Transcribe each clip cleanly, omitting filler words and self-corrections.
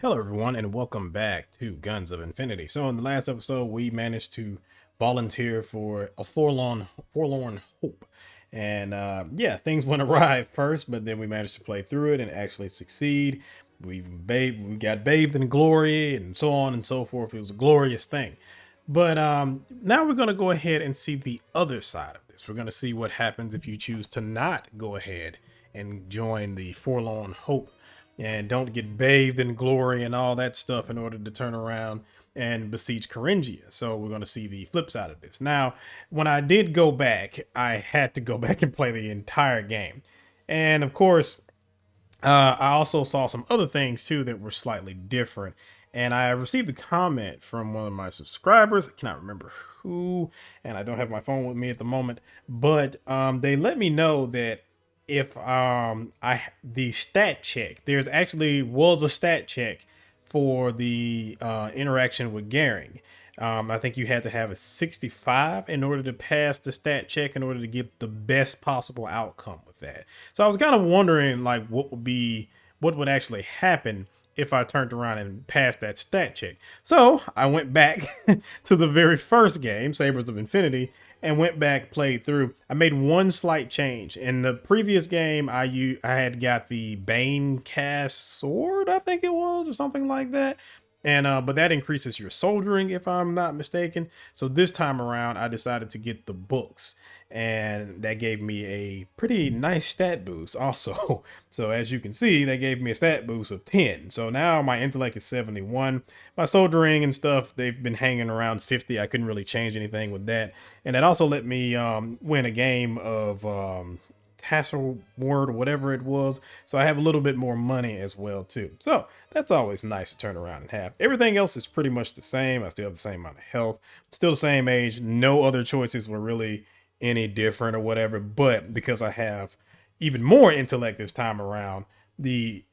Hello, everyone, and welcome back to Guns of Infinity. So, in the last episode, we managed to volunteer for a forlorn hope, and yeah, things went awry at first, but then we managed to play through it and actually succeed. We got bathed in glory, and so on and so forth. It was a glorious thing. But now we're going to go ahead and see the other side of this. We're going to see what happens if you choose to not go ahead and join the forlorn hope and don't get bathed in glory and all that stuff in order to turn around and besiege Kharangia. So we're going to see the flip side of this. Now, when I did go back, I had to go back and play the entire game. And of course, I also saw some other things too that were slightly different. And I received a comment from one of my subscribers. I cannot remember who, and I don't have my phone with me at the moment. But they let me know that if the stat check, there's actually was a stat check for the interaction with Gehring. I think you had to have a 65 in order to pass the stat check in order to get the best possible outcome with that. So I was kind of wondering like what would actually happen if I turned around and passed that stat check. So I went back to the very first game, Sabers of Infinity, and went back, played through. I made one slight change. In the previous game, I had got the Bane cast sword, I think it was, or something like that. And but that increases your soldiering, if I'm not mistaken. So this time around, I decided to get the books, and that gave me a pretty nice stat boost also. So as you can see, that gave me a stat boost of 10. So now my intellect is 71. My soldiering and stuff, they've been hanging around 50. I couldn't really change anything with that. And that also let me win a game of tassel word or whatever it was. So I have a little bit more money as well too. So that's always nice to turn around and have. Everything else is pretty much the same. I still have the same amount of health, still the same age. No other choices were really any different or whatever. But because I have even more intellect this time around, the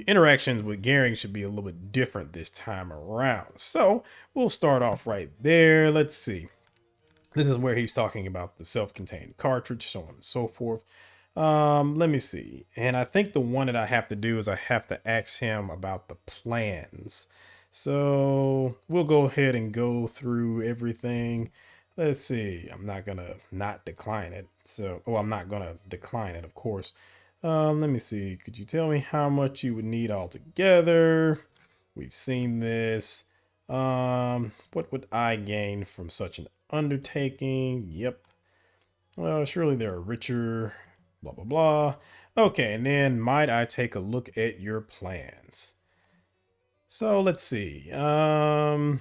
interactions with Gehring should be a little bit different this time around. So we'll start off right there. Let's see. This is where he's talking about the self-contained cartridge, so on and so forth. Let me see. And I think the one that I have to do is I have to ask him about the plans. So we'll go ahead and go through everything. Let's see. I'm not gonna not decline it. So, well, I'm not gonna decline it, of course. Let me see. Could you tell me how much you would need altogether? We've seen this. What would I gain from such an undertaking? Yep. Well, surely there are richer, blah, blah, blah. Okay, and then might I take a look at your plans? So let's see. Oh,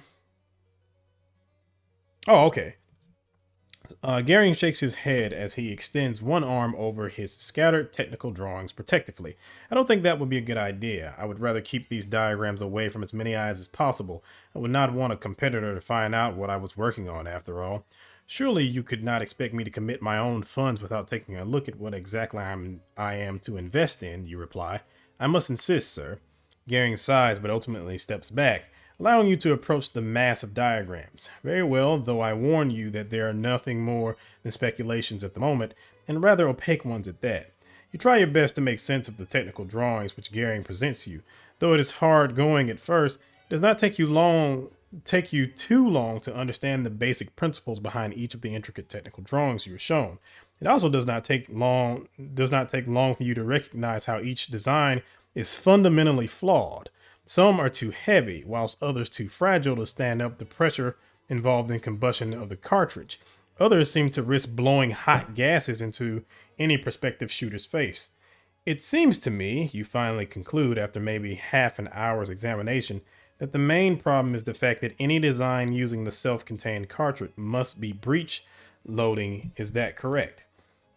okay. Gehring shakes his head as he extends one arm over his scattered technical drawings protectively. I don't think that would be a good idea. I would rather keep these diagrams away from as many eyes as possible. I would not want a competitor to find out what I was working on, after all. Surely you could not expect me to commit my own funds without taking a look at what exactly I am to invest in, you reply. I must insist, sir. Gehring sighs but ultimately steps back, allowing you to approach the mass of diagrams. Very well, though I warn you that they are nothing more than speculations at the moment, and rather opaque ones at that. You try your best to make sense of the technical drawings which Gehring presents you. Though it is hard going at first, it does not take you too long to understand the basic principles behind each of the intricate technical drawings you are shown. It also does not take long for you to recognize how each design is fundamentally flawed. Some are too heavy, whilst others too fragile to stand up to pressure involved in combustion of the cartridge. Others seem to risk blowing hot gases into any prospective shooter's face. It seems to me, you finally conclude after maybe half an hour's examination, that the main problem is the fact that any design using the self-contained cartridge must be breech loading. Is that correct?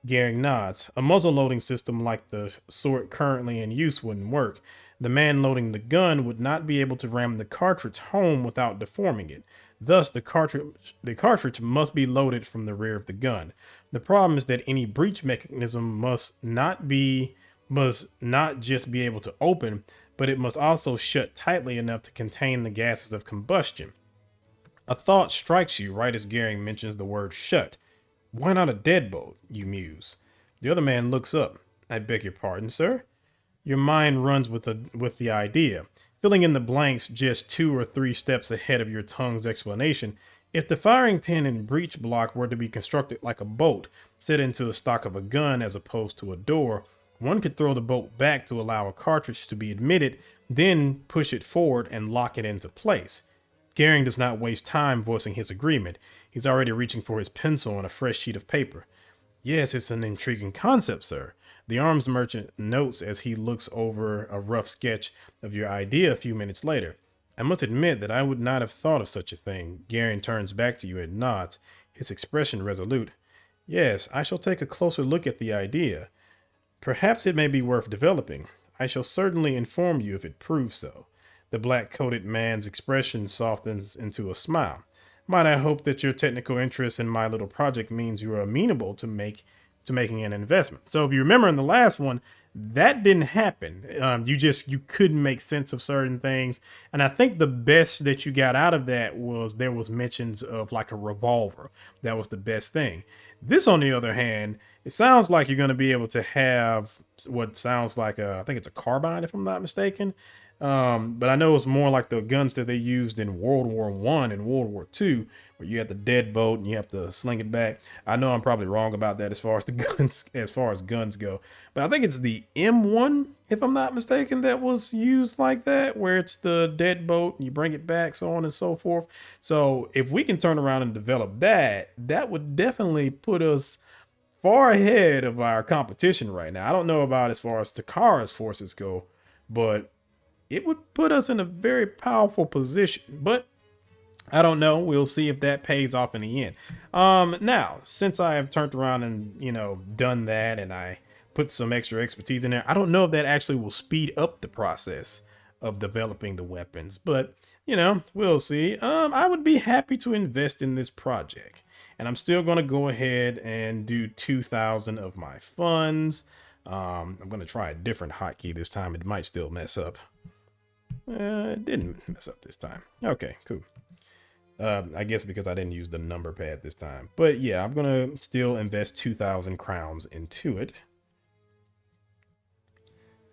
Gehring nods. A muzzle loading system like the sort currently in use wouldn't work. The man loading the gun would not be able to ram the cartridge home without deforming it. Thus, the cartridge must be loaded from the rear of the gun. The problem is that any breech mechanism must not just be able to open, but it must also shut tightly enough to contain the gases of combustion. A thought strikes you right as Gehring mentions the word shut. Why not a deadbolt? You muse. The other man looks up. I beg your pardon, sir? Your mind runs with the idea. filling in the blanks just 2 or 3 steps ahead of your tongue's explanation. If the firing pin and breech block were to be constructed like a bolt set into the stock of a gun as opposed to a door, one could throw the bolt back to allow a cartridge to be admitted, then push it forward and lock it into place. Gehring does not waste time voicing his agreement. He's already reaching for his pencil and a fresh sheet of paper. Yes, it's an intriguing concept, sir. The arms merchant notes as he looks over a rough sketch of your idea a few minutes later. I must admit that I would not have thought of such a thing. Gehring turns back to you and nods, his expression resolute. Yes, I shall take a closer look at the idea. Perhaps it may be worth developing. I shall certainly inform you if it proves so. The black-coated man's expression softens into a smile. Might I hope that your technical interest in my little project means you are amenable to making an investment. So if you remember in the last one, that didn't happen. You couldn't make sense of certain things. And I think the best that you got out of that was there was mentions of like a revolver. That was the best thing. This, on the other hand, it sounds like you're going to be able to have what sounds like I think it's a carbine, if I'm not mistaken. But I know it's more like the guns that they used in World War I and World War II, where you have the deadbolt and you have to sling it back. I know I'm probably wrong about that as far as the guns, as far as guns go, but I think it's the M1, if I'm not mistaken, that was used like that, where it's the deadbolt and you bring it back, so on and so forth. So if we can turn around and develop that, that would definitely put us far ahead of our competition right now. I don't know about as far as Takara's forces go, but it would put us in a very powerful position. But I don't know. We'll see if that pays off in the end. Now, since I have turned around and, done that and I put some extra expertise in there, I don't know if that actually will speed up the process of developing the weapons, but we'll see. I would be happy to invest in this project, and I'm still going to go ahead and do 2,000 of my funds. I'm going to try a different hotkey this time. It might still mess up. It didn't mess up this time. Okay, cool. I guess because I didn't use the number pad this time. But yeah, I'm going to still invest 2,000 crowns into it.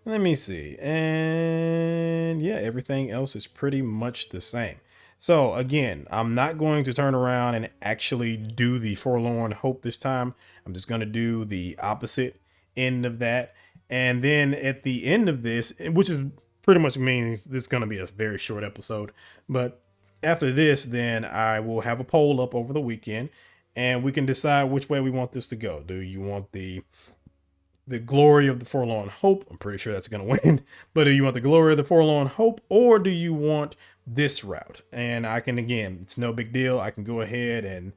Let me see. And yeah, everything else is pretty much the same. So again, I'm not going to turn around and actually do the Forlorn Hope this time. I'm just going to do the opposite end of that. And then at the end of this, which is pretty much means this is going to be a very short episode, but after this, then I will have a poll up over the weekend and we can decide which way we want this to go. Do you want the glory of the Forlorn Hope? I'm pretty sure that's going to win. But do you want the glory of the Forlorn Hope, or do you want this route? And I can, again, it's no big deal. I can go ahead and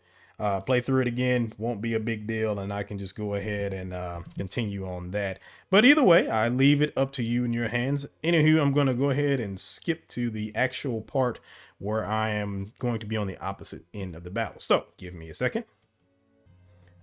play through it again. Won't be a big deal. And I can just go ahead and continue on that. But either way, I leave it up to you in your hands. Anywho, I'm going to go ahead and skip to the actual part where I am going to be on the opposite end of the battle. So give me a second.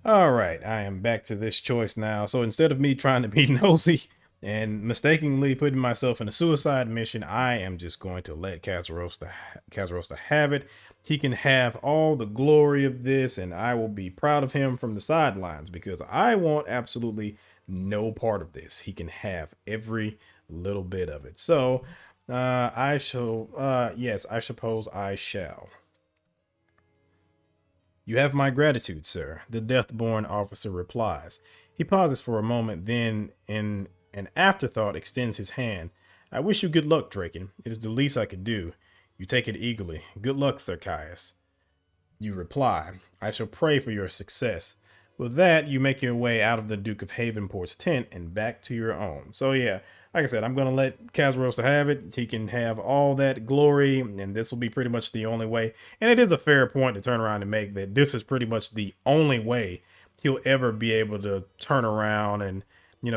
All right, I am back to this choice now. So instead of me trying to be nosy and mistakenly putting myself in a suicide mission, I am just going to let Khazarosta have it. He can have all the glory of this, and I will be proud of him from the sidelines because I want absolutely no part of this. He can have every little bit of it. So I shall, yes, I suppose I shall. You have my gratitude, sir, the Deathborn officer replies. He pauses for a moment, then, in an afterthought, extends his hand. I wish you good luck, Draken. It is the least I could do. You take it eagerly. Good luck, Sir Caius. You reply, I shall pray for your success. With that, you make your way out of the Duke of Havenport's tent and back to your own. So yeah, like I said, I'm going to let Khazarosta have it. He can have all that glory, and this will be pretty much the only way. And it is a fair point to turn around and make that this is pretty much the only way he'll ever be able to turn around and,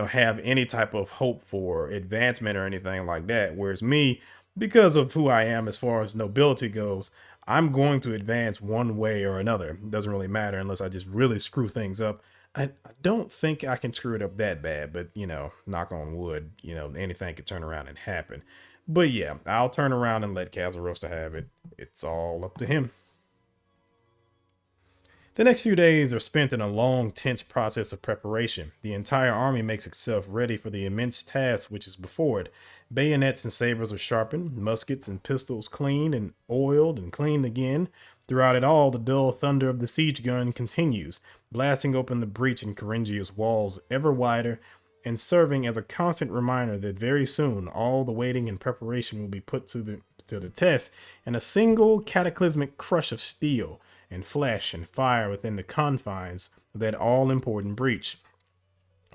have any type of hope for advancement or anything like that. Whereas me, because of who I am as far as nobility goes, I'm going to advance one way or another. It doesn't really matter unless I just really screw things up. I don't think I can screw it up that bad, but, knock on wood, anything could turn around and happen. But yeah, I'll turn around and let Khazarosta have it. It's all up to him. The next few days are spent in a long, tense process of preparation. The entire army makes itself ready for the immense task which is before it. Bayonets and sabers are sharpened, muskets and pistols cleaned and oiled and cleaned again. Throughout it all, the dull thunder of the siege gun continues, blasting open the breach in Kharangia's walls ever wider, and serving as a constant reminder that very soon all the waiting and preparation will be put to the test in a single cataclysmic crush of steel and flesh and fire within the confines of that all-important breach.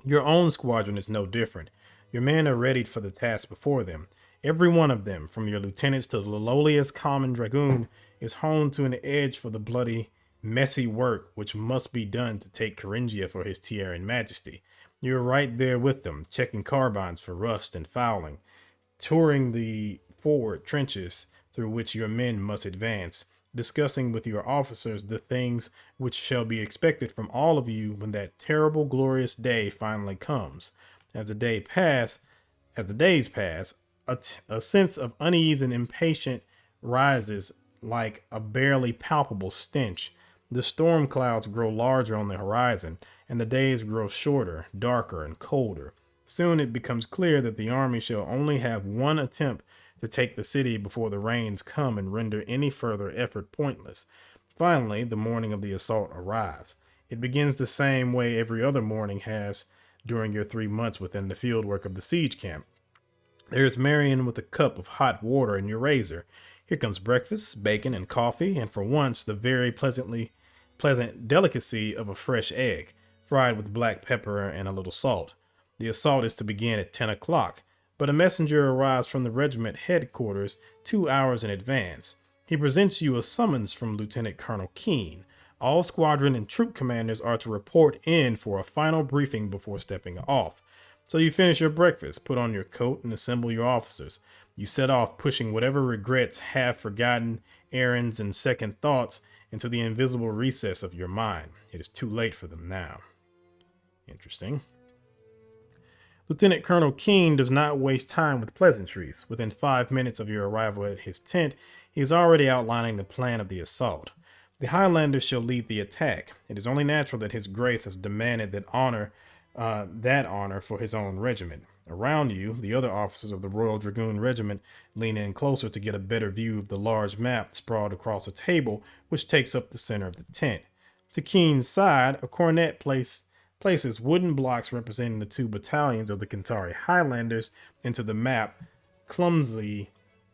Your own squadron is no different. Your men are readied for the task before them. Every one of them, from your lieutenants to the lowliest common dragoon, is honed to an edge for the bloody, messy work which must be done to take Kharingia for his Tiaran Majesty. You're right there with them, checking carbines for rust and fouling, touring the forward trenches through which your men must advance, discussing with your officers the things which shall be expected from all of you when that terrible, glorious day finally comes. As the days pass, a sense of unease and impatience rises like a barely palpable stench. The storm clouds grow larger on the horizon, and the days grow shorter, darker, and colder. Soon it becomes clear that the army shall only have one attempt to take the city before the rains come and render any further effort pointless. Finally, the morning of the assault arrives. It begins the same way every other morning has during your 3 months within the fieldwork of the siege camp. There is Marion with a cup of hot water and your razor. Here comes breakfast, bacon, and coffee, and for once the very pleasant delicacy of a fresh egg, fried with black pepper and a little salt. The assault is to begin at 10 o'clock, but a messenger arrives from the regiment headquarters 2 hours in advance. He presents you a summons from Lieutenant Colonel Keene. All squadron and troop commanders are to report in for a final briefing before stepping off. So you finish your breakfast, put on your coat, and assemble your officers. You set off pushing whatever regrets, half-forgotten errands, and second thoughts into the invisible recess of your mind. It is too late for them now. Interesting. Lieutenant Colonel Keene does not waste time with pleasantries. Within 5 minutes of your arrival at his tent, he is already outlining the plan of the assault. The Highlanders shall lead the attack. It is only natural that his grace has demanded that honor for his own regiment. Around you, the other officers of the Royal Dragoon Regiment lean in closer to get a better view of the large map sprawled across a table which takes up the center of the tent. To Keene's side, a cornet places wooden blocks representing the 2 battalions of the Kentari Highlanders into the map, clumsy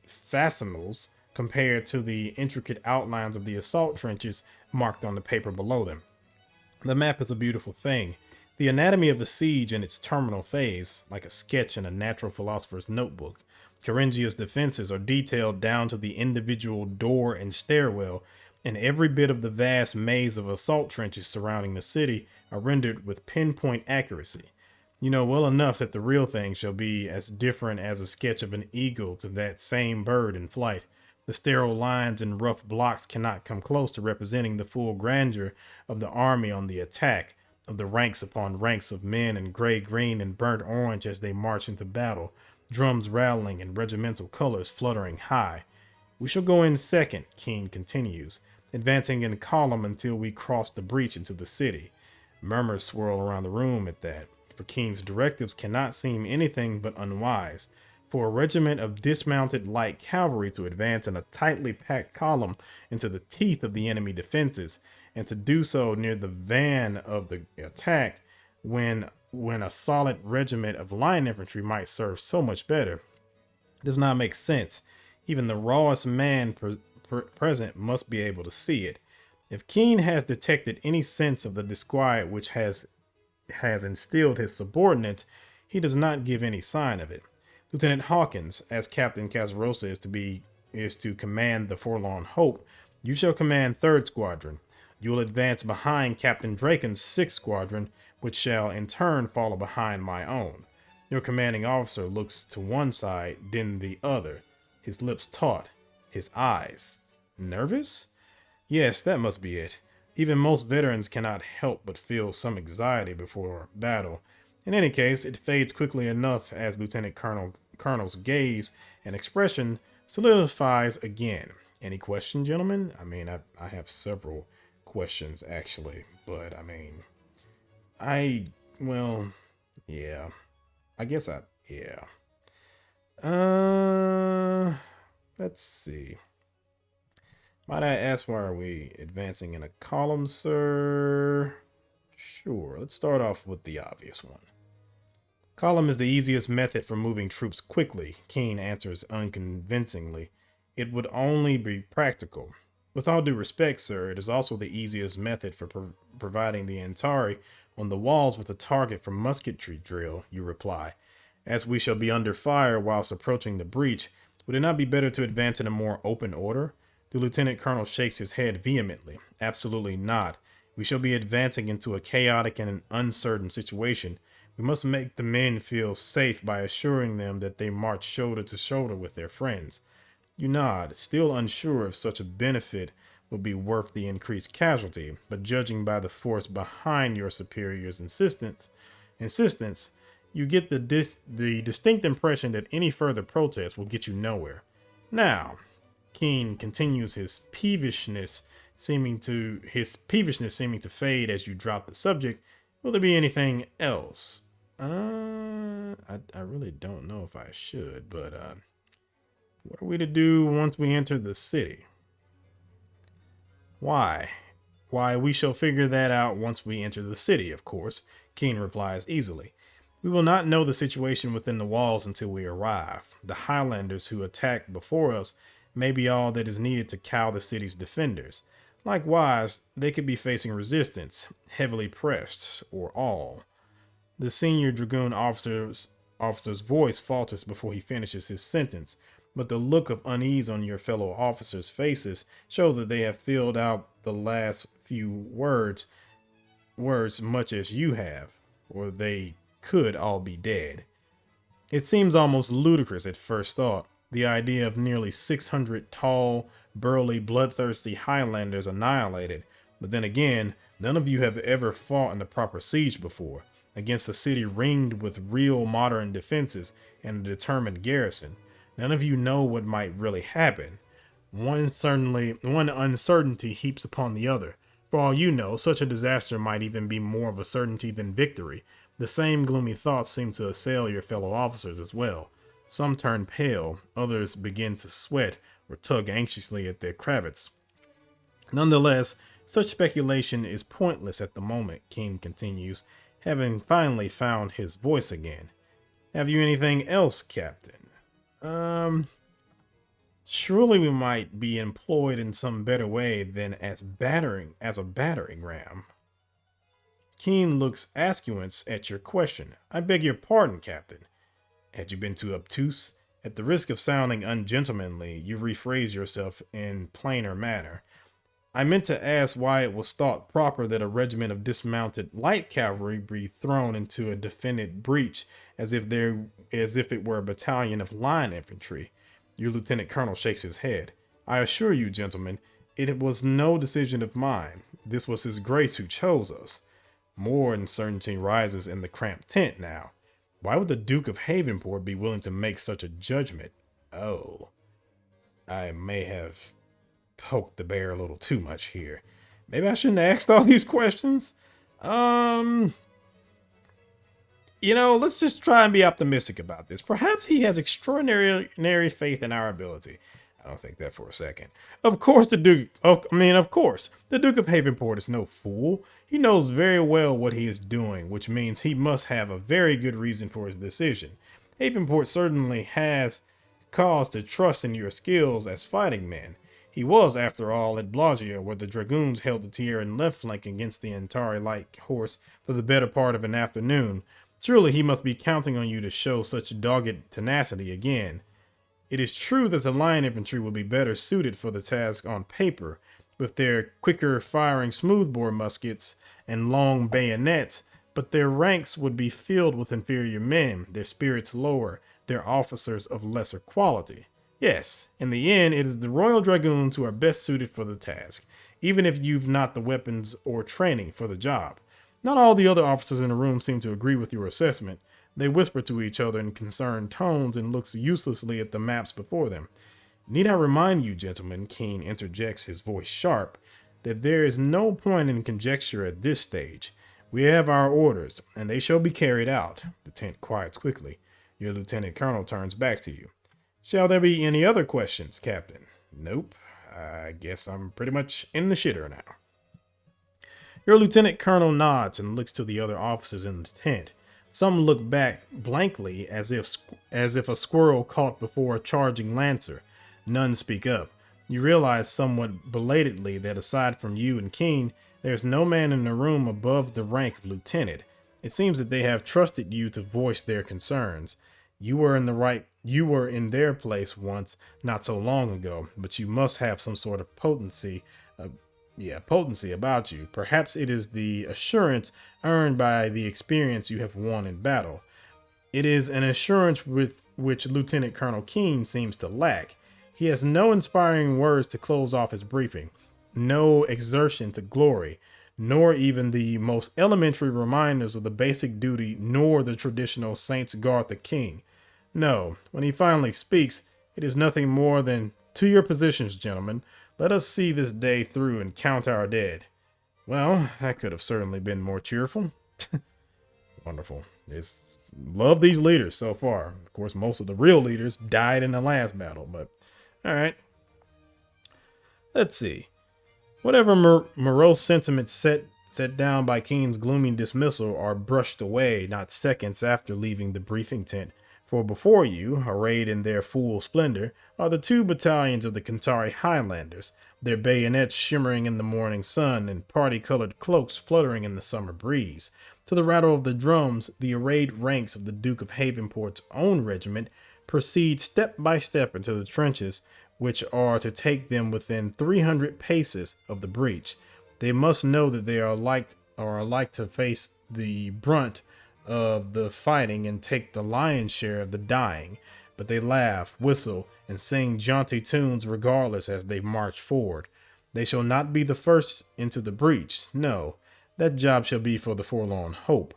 facsimils compared to the intricate outlines of the assault trenches marked on the paper below them. The map is a beautiful thing. The anatomy of a siege in its terminal phase, like a sketch in a natural philosopher's notebook. Kharingia's defenses are detailed down to the individual door and stairwell, and every bit of the vast maze of assault trenches surrounding the city are rendered with pinpoint accuracy. You know well enough that the real thing shall be as different as a sketch of an eagle to that same bird in flight. The sterile lines and rough blocks cannot come close to representing the full grandeur of the army on the attack, of the ranks upon ranks of men in gray, green, and burnt orange as they march into battle, drums rattling and regimental colors fluttering high. We shall go in second, Keene continues, advancing in column until we cross the breach into the city. Murmurs swirl around the room at that, for Keene's directives cannot seem anything but unwise. For a regiment of dismounted light cavalry to advance in a tightly packed column into the teeth of the enemy defenses, and to do so near the van of the attack when a solid regiment of line infantry might serve so much better, does not make sense. Even the rawest man present must be able to see it. If Keene has detected any sense of the disquiet which has instilled his subordinates, he does not give any sign of it. Lieutenant Hawkins, as Captain Casarosa is to command the Forlorn Hope, you shall command 3rd Squadron. You will advance behind Captain Draken's 6th Squadron, which shall in turn follow behind my own. Your commanding officer looks to one side, then the other, his lips taut, his eyes nervous? Yes, that must be it. Even most veterans cannot help but feel some anxiety before battle. In any case, it fades quickly enough as Lieutenant Colonel's gaze and expression solidifies again. Any question, gentlemen? I mean, I have several questions actually, but yeah. I guess yeah. Uh, let's see. Might I ask why are we advancing in a column, sir? Sure, let's start off with the obvious one. Column is the easiest method for moving troops quickly, Keene answers unconvincingly. It would only be practical. With all due respect, sir, it is also the easiest method for providing the Antari on the walls with a target for musketry drill, you reply. As we shall be under fire whilst approaching the breach, would it not be better to advance in a more open order? The lieutenant colonel shakes his head vehemently. Absolutely not. We shall be advancing into a chaotic and an uncertain situation. We must make the men feel safe by assuring them that they march shoulder to shoulder with their friends. You nod, still unsure if such a benefit will be worth the increased casualty, but judging by the force behind your superior's insistence, you get the distinct impression that any further protest will get you nowhere. Now, Keene continues, his peevishness seeming to fade as you drop the subject. Will there be anything else? I really don't know if I should, but what are we to do once we enter the city? Why? Why, we shall figure that out once we enter the city, of course, Keene replies easily. We will not know the situation within the walls until we arrive. The Highlanders who attack before us may be all that is needed to cow the city's defenders. Likewise, they could be facing resistance, heavily pressed, or all. The senior dragoon officer's voice falters before he finishes his sentence, but the look of unease on your fellow officers' faces show that they have filled out the last few words much as you have, or they could all be dead. It seems almost ludicrous at first thought, the idea of nearly 600 tall, burly, bloodthirsty Highlanders annihilated, but then again, none of you have ever fought in a proper siege before, against a city ringed with real modern defenses and a determined garrison. None of you know what might really happen. One uncertainty heaps upon the other. For all you know, such a disaster might even be more of a certainty than victory. The same gloomy thoughts seem to assail your fellow officers as well. Some turn pale, others begin to sweat or tug anxiously at their cravats. Nonetheless, such speculation is pointless at the moment, Keene continues, having finally found his voice again. Have you anything else, Captain? Surely we might be employed in some better way than as a battering ram. Keene looks askance at your question. I beg your pardon, Captain. Had you been too obtuse? At the risk of sounding ungentlemanly, you rephrase yourself in plainer manner. I meant to ask why it was thought proper that a regiment of dismounted light cavalry be thrown into a defended breach as if it were a battalion of line infantry. Your lieutenant colonel shakes his head. I assure you, gentlemen, it was no decision of mine. This was his grace who chose us. More uncertainty rises in the cramped tent now. Why would the Duke of Havenport be willing to make such a judgment? Oh, I may have poked the bear a little too much here. Maybe I shouldn't have asked all these questions. Let's just try and be optimistic about this. Perhaps he has extraordinary faith in our ability. I don't think that for a second. Of course, the Duke of Havenport is no fool. He knows very well what he is doing, which means he must have a very good reason for his decision. Havenport certainly has cause to trust in your skills as fighting men. He was, after all, at Blagia, where the dragoons held the Tierran left flank against the Antari light horse for the better part of an afternoon. Surely he must be counting on you to show such dogged tenacity again. It is true that the line infantry will be better suited for the task on paper, with their quicker firing smoothbore muskets and long bayonets, but their ranks would be filled with inferior men, their spirits lower, their officers of lesser quality. Yes, in the end, it is the Royal Dragoons who are best suited for the task, even if you've not the weapons or training for the job. Not all the other officers in the room seem to agree with your assessment. They whisper to each other in concerned tones and looks uselessly at the maps before them. Need I remind you, gentlemen, Keene interjects, his voice sharp, that there is no point in conjecture at this stage. We have our orders, and they shall be carried out. The tent quiets quickly. Your lieutenant colonel turns back to you. Shall there be any other questions, Captain? Nope. I guess I'm pretty much in the shitter now. Your lieutenant colonel nods and looks to the other officers in the tent. Some look back blankly as if a squirrel caught before a charging lancer. None speak up. You realize somewhat belatedly that aside from you and Keen, there's no man in the room above the rank of lieutenant. It seems that they have trusted you to voice their concerns. You were in their place once, not so long ago, but you must have some sort of potency about you. Perhaps it is the assurance earned by the experience you have won in battle. It is an assurance with which Lieutenant Colonel Keene seems to lack. He has no inspiring words to close off his briefing, no exertion to glory, nor even the most elementary reminders of the basic duty, nor the traditional Saints guard the king. No, when he finally speaks, it is nothing more than, "To your positions, gentlemen. Let us see this day through and count our dead." Well, that could have certainly been more cheerful. Wonderful. Love these leaders so far. Of course, most of the real leaders died in the last battle, but all right. Let's see. Whatever morose sentiments set down by Keene's gloomy dismissal are brushed away not seconds after leaving the briefing tent. For before you, arrayed in their full splendor, are the 2 battalions of the Kantari Highlanders, their bayonets shimmering in the morning sun and party-colored cloaks fluttering in the summer breeze. To the rattle of the drums, the arrayed ranks of the Duke of Havenport's own regiment proceed step by step into the trenches, which are to take them within 300 paces of the breach. They must know that they are like to face the brunt of the fighting and take the lion's share of the dying, but they laugh, whistle, and sing jaunty tunes regardless as they march forward. They shall not be the first into the breach. No, that job shall be for the forlorn hope.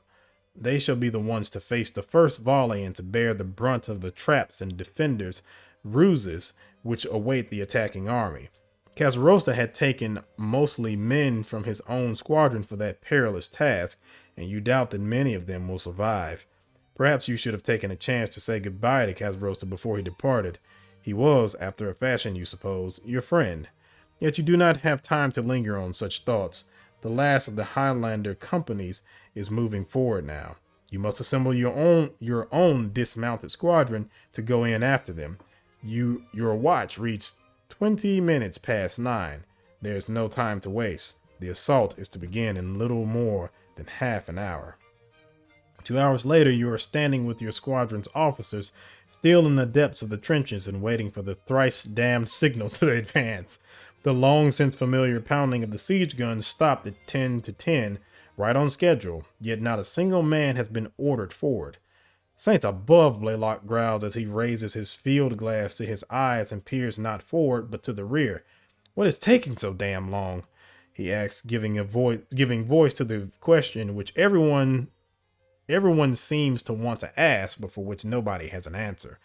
They shall be the ones to face the first volley and to bear the brunt of the traps and defenders' ruses which await the attacking army. Casarosa had taken mostly men from his own squadron for that perilous task, and you doubt that many of them will survive. Perhaps you should have taken a chance to say goodbye to Casarosa before he departed. He was, after a fashion you suppose, your friend. Yet you do not have time to linger on such thoughts. The last of the Highlander companies is moving forward now. You must assemble your own dismounted squadron to go in after them. Your watch reads 20 minutes past 9. There's no time to waste. The assault is to begin in little more than half an hour. 2 hours later, you are standing with your squadron's officers, still in the depths of the trenches and waiting for the thrice damned signal to advance. The long since familiar pounding of the siege guns stopped at 10 to 10, right on schedule, yet not a single man has been ordered forward. Saints above, Blaylock growls as he raises his field glass to his eyes and peers not forward but to the rear. What is taking so damn long? He asks, giving voice to the question which everyone seems to want to ask, but for which nobody has an answer.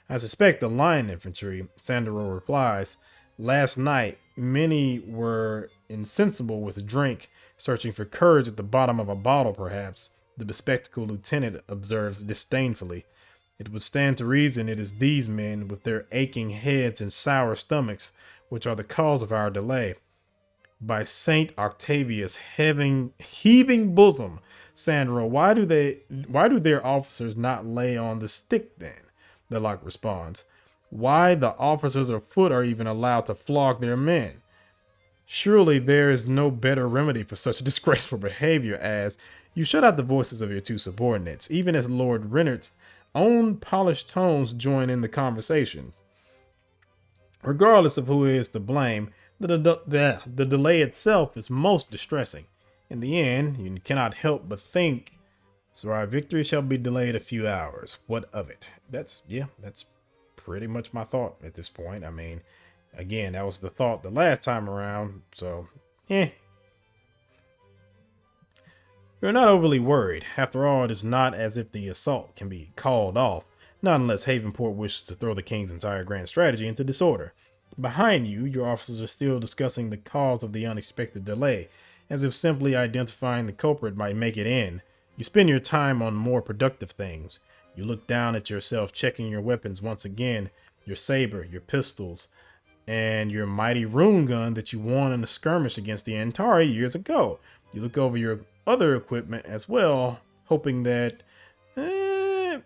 I suspect the line infantry, Sandro replies. Last night, many were insensible with drink, searching for courage at the bottom of a bottle, perhaps. The bespectacled lieutenant observes disdainfully. It would stand to reason it is these men, with their aching heads and sour stomachs, which are the cause of our delay. By Saint Octavius, heaving bosom, Sandro, why do their officers not lay on the stick then? Belloc responds. Why the officers of foot are even allowed to flog their men? Surely there is no better remedy for such disgraceful behavior as you shut out the voices of your 2 subordinates, even as Lord Renard's own polished tones join in the conversation. Regardless of who is to blame, the delay itself is most distressing. In the end, you cannot help but think, so our victory shall be delayed a few hours. What of it? That's pretty much my thought at this point. I mean, again, that was the thought the last time around, so, You're not overly worried. After all, it is not as if the assault can be called off, not unless Havenport wishes to throw the king's entire grand strategy into disorder. Behind you, your officers are still discussing the cause of the unexpected delay, as if simply identifying the culprit might make it end. You spend your time on more productive things. You look down at yourself, checking your weapons once again, your saber, your pistols, and your mighty rune gun that you won in a skirmish against the Antari years ago. You look over your other equipment as well, hoping that I'm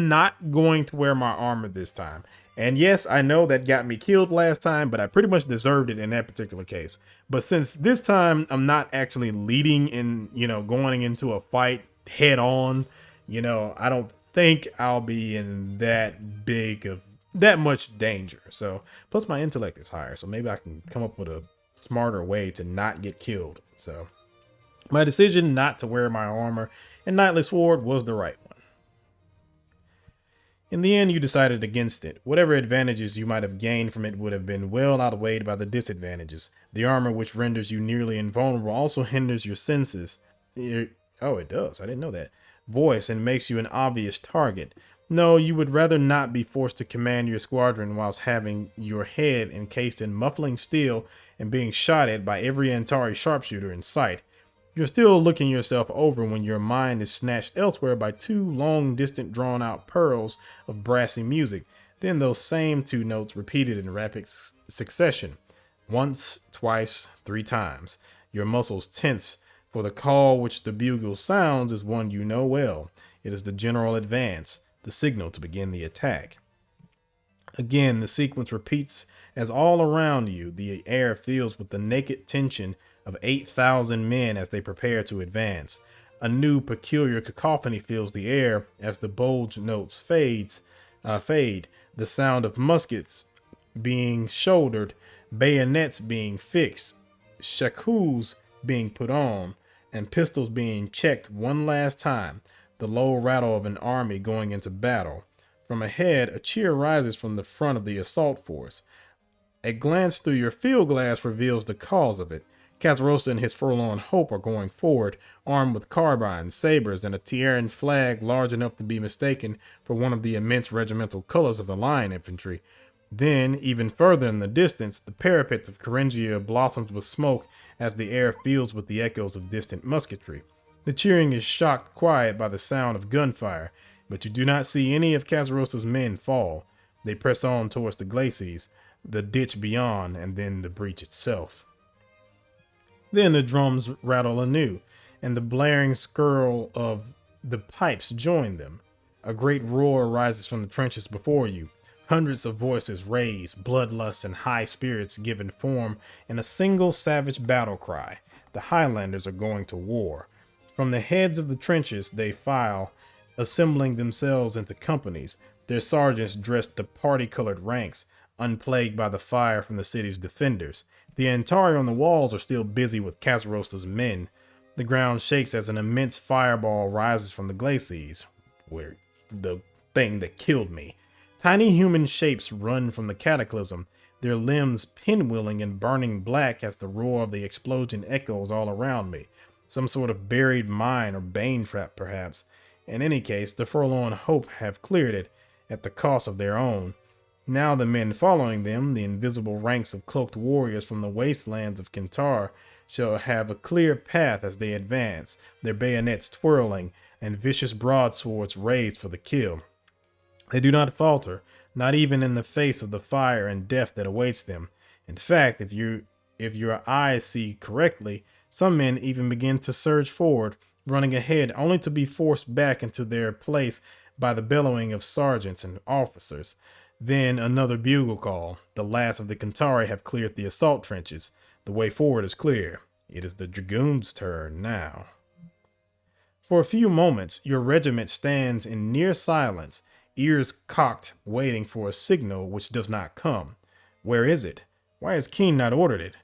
not going to wear my armor this time. And yes, I know that got me killed last time, but I pretty much deserved it in that particular case. But since this time I'm not actually leading in, going into a fight head on, I don't think I'll be in that much danger. So plus my intellect is higher, so maybe I can come up with a smarter way to not get killed. So my decision not to wear my armor and knightly sword was the right one. In the end, you decided against it. Whatever advantages you might have gained from it would have been well outweighed by the disadvantages. The armor, which renders you nearly invulnerable, also hinders your senses. Oh, it does. I didn't know that. Voice, and makes you an obvious target. No, you would rather not be forced to command your squadron whilst having your head encased in muffling steel and being shot at by every Antari sharpshooter in sight. You're still looking yourself over when your mind is snatched elsewhere by two long, distant, drawn-out pearls of brassy music, then those same two notes repeated in rapid succession. Once, twice, 3 times. Your muscles tense, for the call which the bugle sounds is one you know well. It is the general advance, the signal to begin the attack. Again, the sequence repeats as all around you the air fills with the naked tension of 8,000 men as they prepare to advance. A new peculiar cacophony fills the air as the bulge notes fade, the sound of muskets being shouldered, bayonets being fixed, shakos being put on, and pistols being checked one last time, the low rattle of an army going into battle. From ahead, a cheer rises from the front of the assault force. A glance through your field glass reveals the cause of it. Kharangia and his forlorn hope are going forward, armed with carbines, sabers, and a Tierran flag large enough to be mistaken for one of the immense regimental colors of the line infantry. Then, even further in the distance, the parapets of Kharangia blossoms with smoke as the air fills with the echoes of distant musketry. The cheering is shocked quiet by the sound of gunfire, but you do not see any of Kharangia's men fall. They press on towards the glacis, the ditch beyond, and then the breach itself. Then the drums rattle anew, and the blaring skirl of the pipes join them. A great roar rises from the trenches before you. Hundreds of voices raise, bloodlust and high spirits given form in a single savage battle cry. The Highlanders are going to war. From the heads of the trenches they file, assembling themselves into companies, their sergeants dressed the party-colored ranks, unplagued by the fire from the city's defenders. The Antari on the walls are still busy with Kharangia's men. The ground shakes as an immense fireball rises from the glacis, where the thing that killed me. Tiny human shapes run from the cataclysm, their limbs pinwheeling and burning black as the roar of the explosion echoes all around me. Some sort of buried mine or bane trap, perhaps. In any case, the forlorn hope have cleared it, at the cost of their own. Now the men following them, the invisible ranks of cloaked warriors from the wastelands of Kentar, shall have a clear path as they advance, their bayonets twirling, and vicious broadswords raised for the kill. They do not falter, not even in the face of the fire and death that awaits them. In fact, if your eyes see correctly, some men even begin to surge forward, running ahead only to be forced back into their place by the bellowing of sergeants and officers. Then another bugle call. The last of the Kantari have cleared the assault trenches. The way forward is clear. It is the dragoons' turn now. For a few moments, your regiment stands in near silence, ears cocked, waiting for a signal which does not come. Where is it? Why has Keen not ordered it?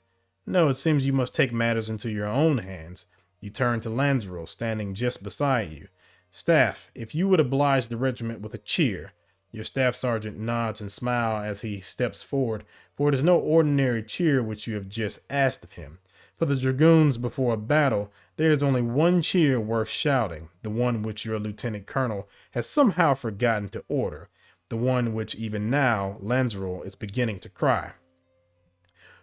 No, it seems you must take matters into your own hands. You turn to Lanzaro, standing just beside you. Staff, if you would oblige the regiment with a cheer. Your staff sergeant nods and smiles as he steps forward, for it is no ordinary cheer which you have just asked of him. For the dragoons before a battle, there is only one cheer worth shouting, the one which your lieutenant colonel has somehow forgotten to order, the one which even now Lanzaro is beginning to cry.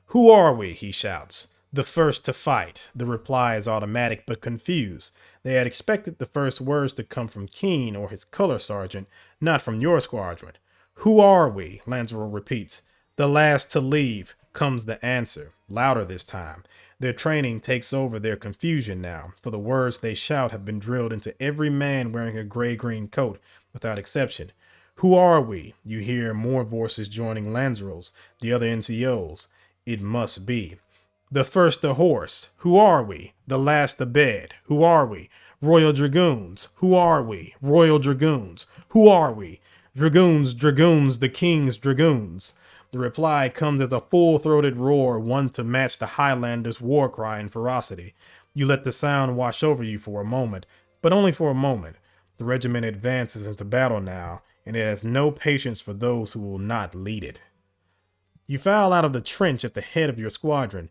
Who are we? He shouts. The first to fight. The reply is automatic but confused. They had expected the first words to come from Keen or his color sergeant, not from your squadron. Who are we? Lanzarote repeats. The last to leave, comes the answer, louder this time. Their training takes over their confusion now, for the words they shout have been drilled into every man wearing a gray-green coat, without exception. Who are we? You hear more voices joining Lanzarote's, the other NCOs. It must be. The first to horse. Who are we? The last to bed. Who are we? Royal Dragoons. Who are we? Royal Dragoons. Who are we? Dragoons, Dragoons, the King's Dragoons. The reply comes as a full-throated roar, one to match the Highlanders' war cry in ferocity. You let the sound wash over you for a moment, but only for a moment. The regiment advances into battle now, and it has no patience for those who will not lead it. You file out of the trench at the head of your squadron,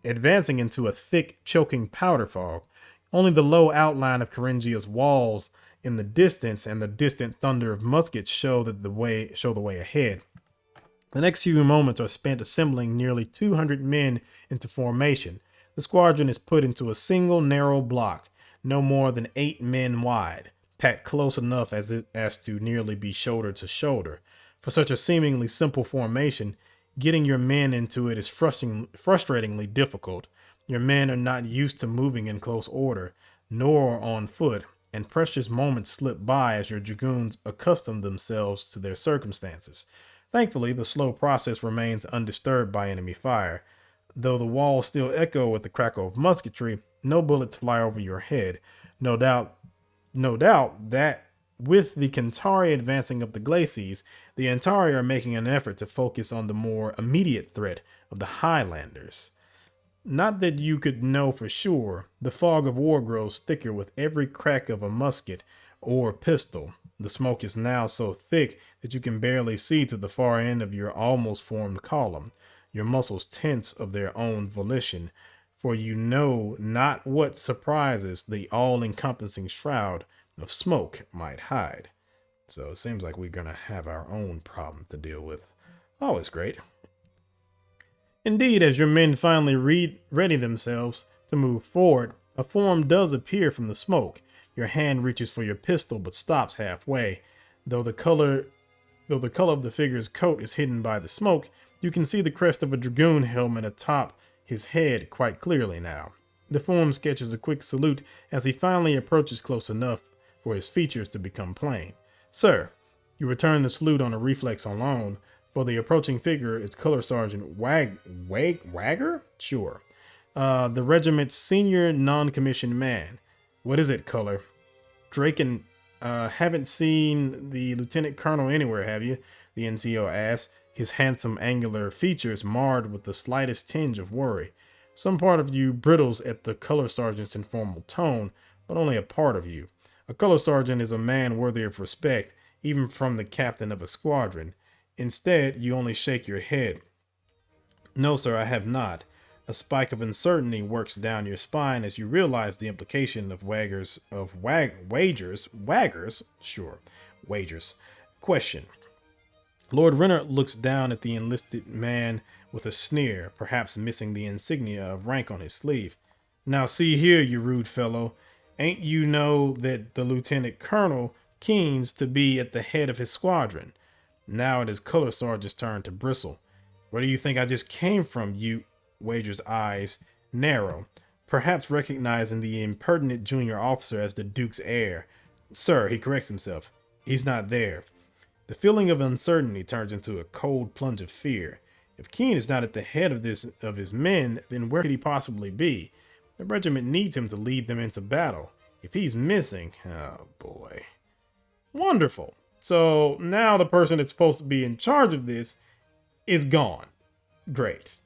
advancing into a thick, choking powder fog. Only the low outline of Kharangia's walls in the distance and the distant thunder of muskets show the way ahead. The next few moments are spent assembling nearly 200 men into formation. The squadron is put into a single narrow block, no more than 8 men wide, packed close enough as to nearly be shoulder to shoulder. For such a seemingly simple formation, getting your men into it is frustratingly difficult. Your men are not used to moving in close order, nor on foot, and precious moments slip by as your dragoons accustom themselves to their circumstances. Thankfully, the slow process remains undisturbed by enemy fire. Though the walls still echo with the crackle of musketry, no bullets fly over your head. No doubt that with the Kentari advancing up the glacis, the Antari are making an effort to focus on the more immediate threat of the Highlanders. Not that you could know for sure. The fog of war grows thicker with every crack of a musket or pistol. The smoke is now so thick that you can barely see to the far end of your almost formed column. Your muscles tense of their own volition, for you know not what surprises the all-encompassing shroud of smoke might hide. So it seems like we're going to have our own problem to deal with. Always great. Indeed, as your men finally ready themselves to move forward, a form does appear from the smoke. Your hand reaches for your pistol but stops halfway. Though the color of the figure's coat is hidden by the smoke, you can see the crest of a dragoon helmet atop his head quite clearly now. The form sketches a quick salute as he finally approaches close enough for his features to become plain. Sir, you return the salute on a reflex alone. For the approaching figure is Color Sergeant Wagger? Sure. The regiment's senior non-commissioned man. What is it, Color? Drake and haven't seen the Lieutenant Colonel anywhere, have you? The NCO asked, his handsome angular features marred with the slightest tinge of worry. Some part of you brittles at the Color Sergeant's informal tone, but only a part of you. A Color Sergeant is a man worthy of respect, even from the captain of a squadron. Instead, you only shake your head. No, sir, I have not. A spike of uncertainty works down your spine as you realize the implication of wagers. Sure, wagers. Question. Lord Renner looks down at the enlisted man with a sneer, perhaps missing the insignia of rank on his sleeve. Now see here, you rude fellow. Ain't you know that the Lieutenant Colonel keens to be at the head of his squadron? Now it is Color Sergeant's turn to bristle. Where do you think I just came from, you? Wager's eyes narrow, perhaps recognizing the impertinent junior officer as the Duke's heir. Sir, he corrects himself. He's not there. The feeling of uncertainty turns into a cold plunge of fear. If Keen is not at the head of his men, then where could he possibly be? The regiment needs him to lead them into battle. If he's missing, oh boy. Wonderful. So now the person that's supposed to be in charge of this is gone. Great.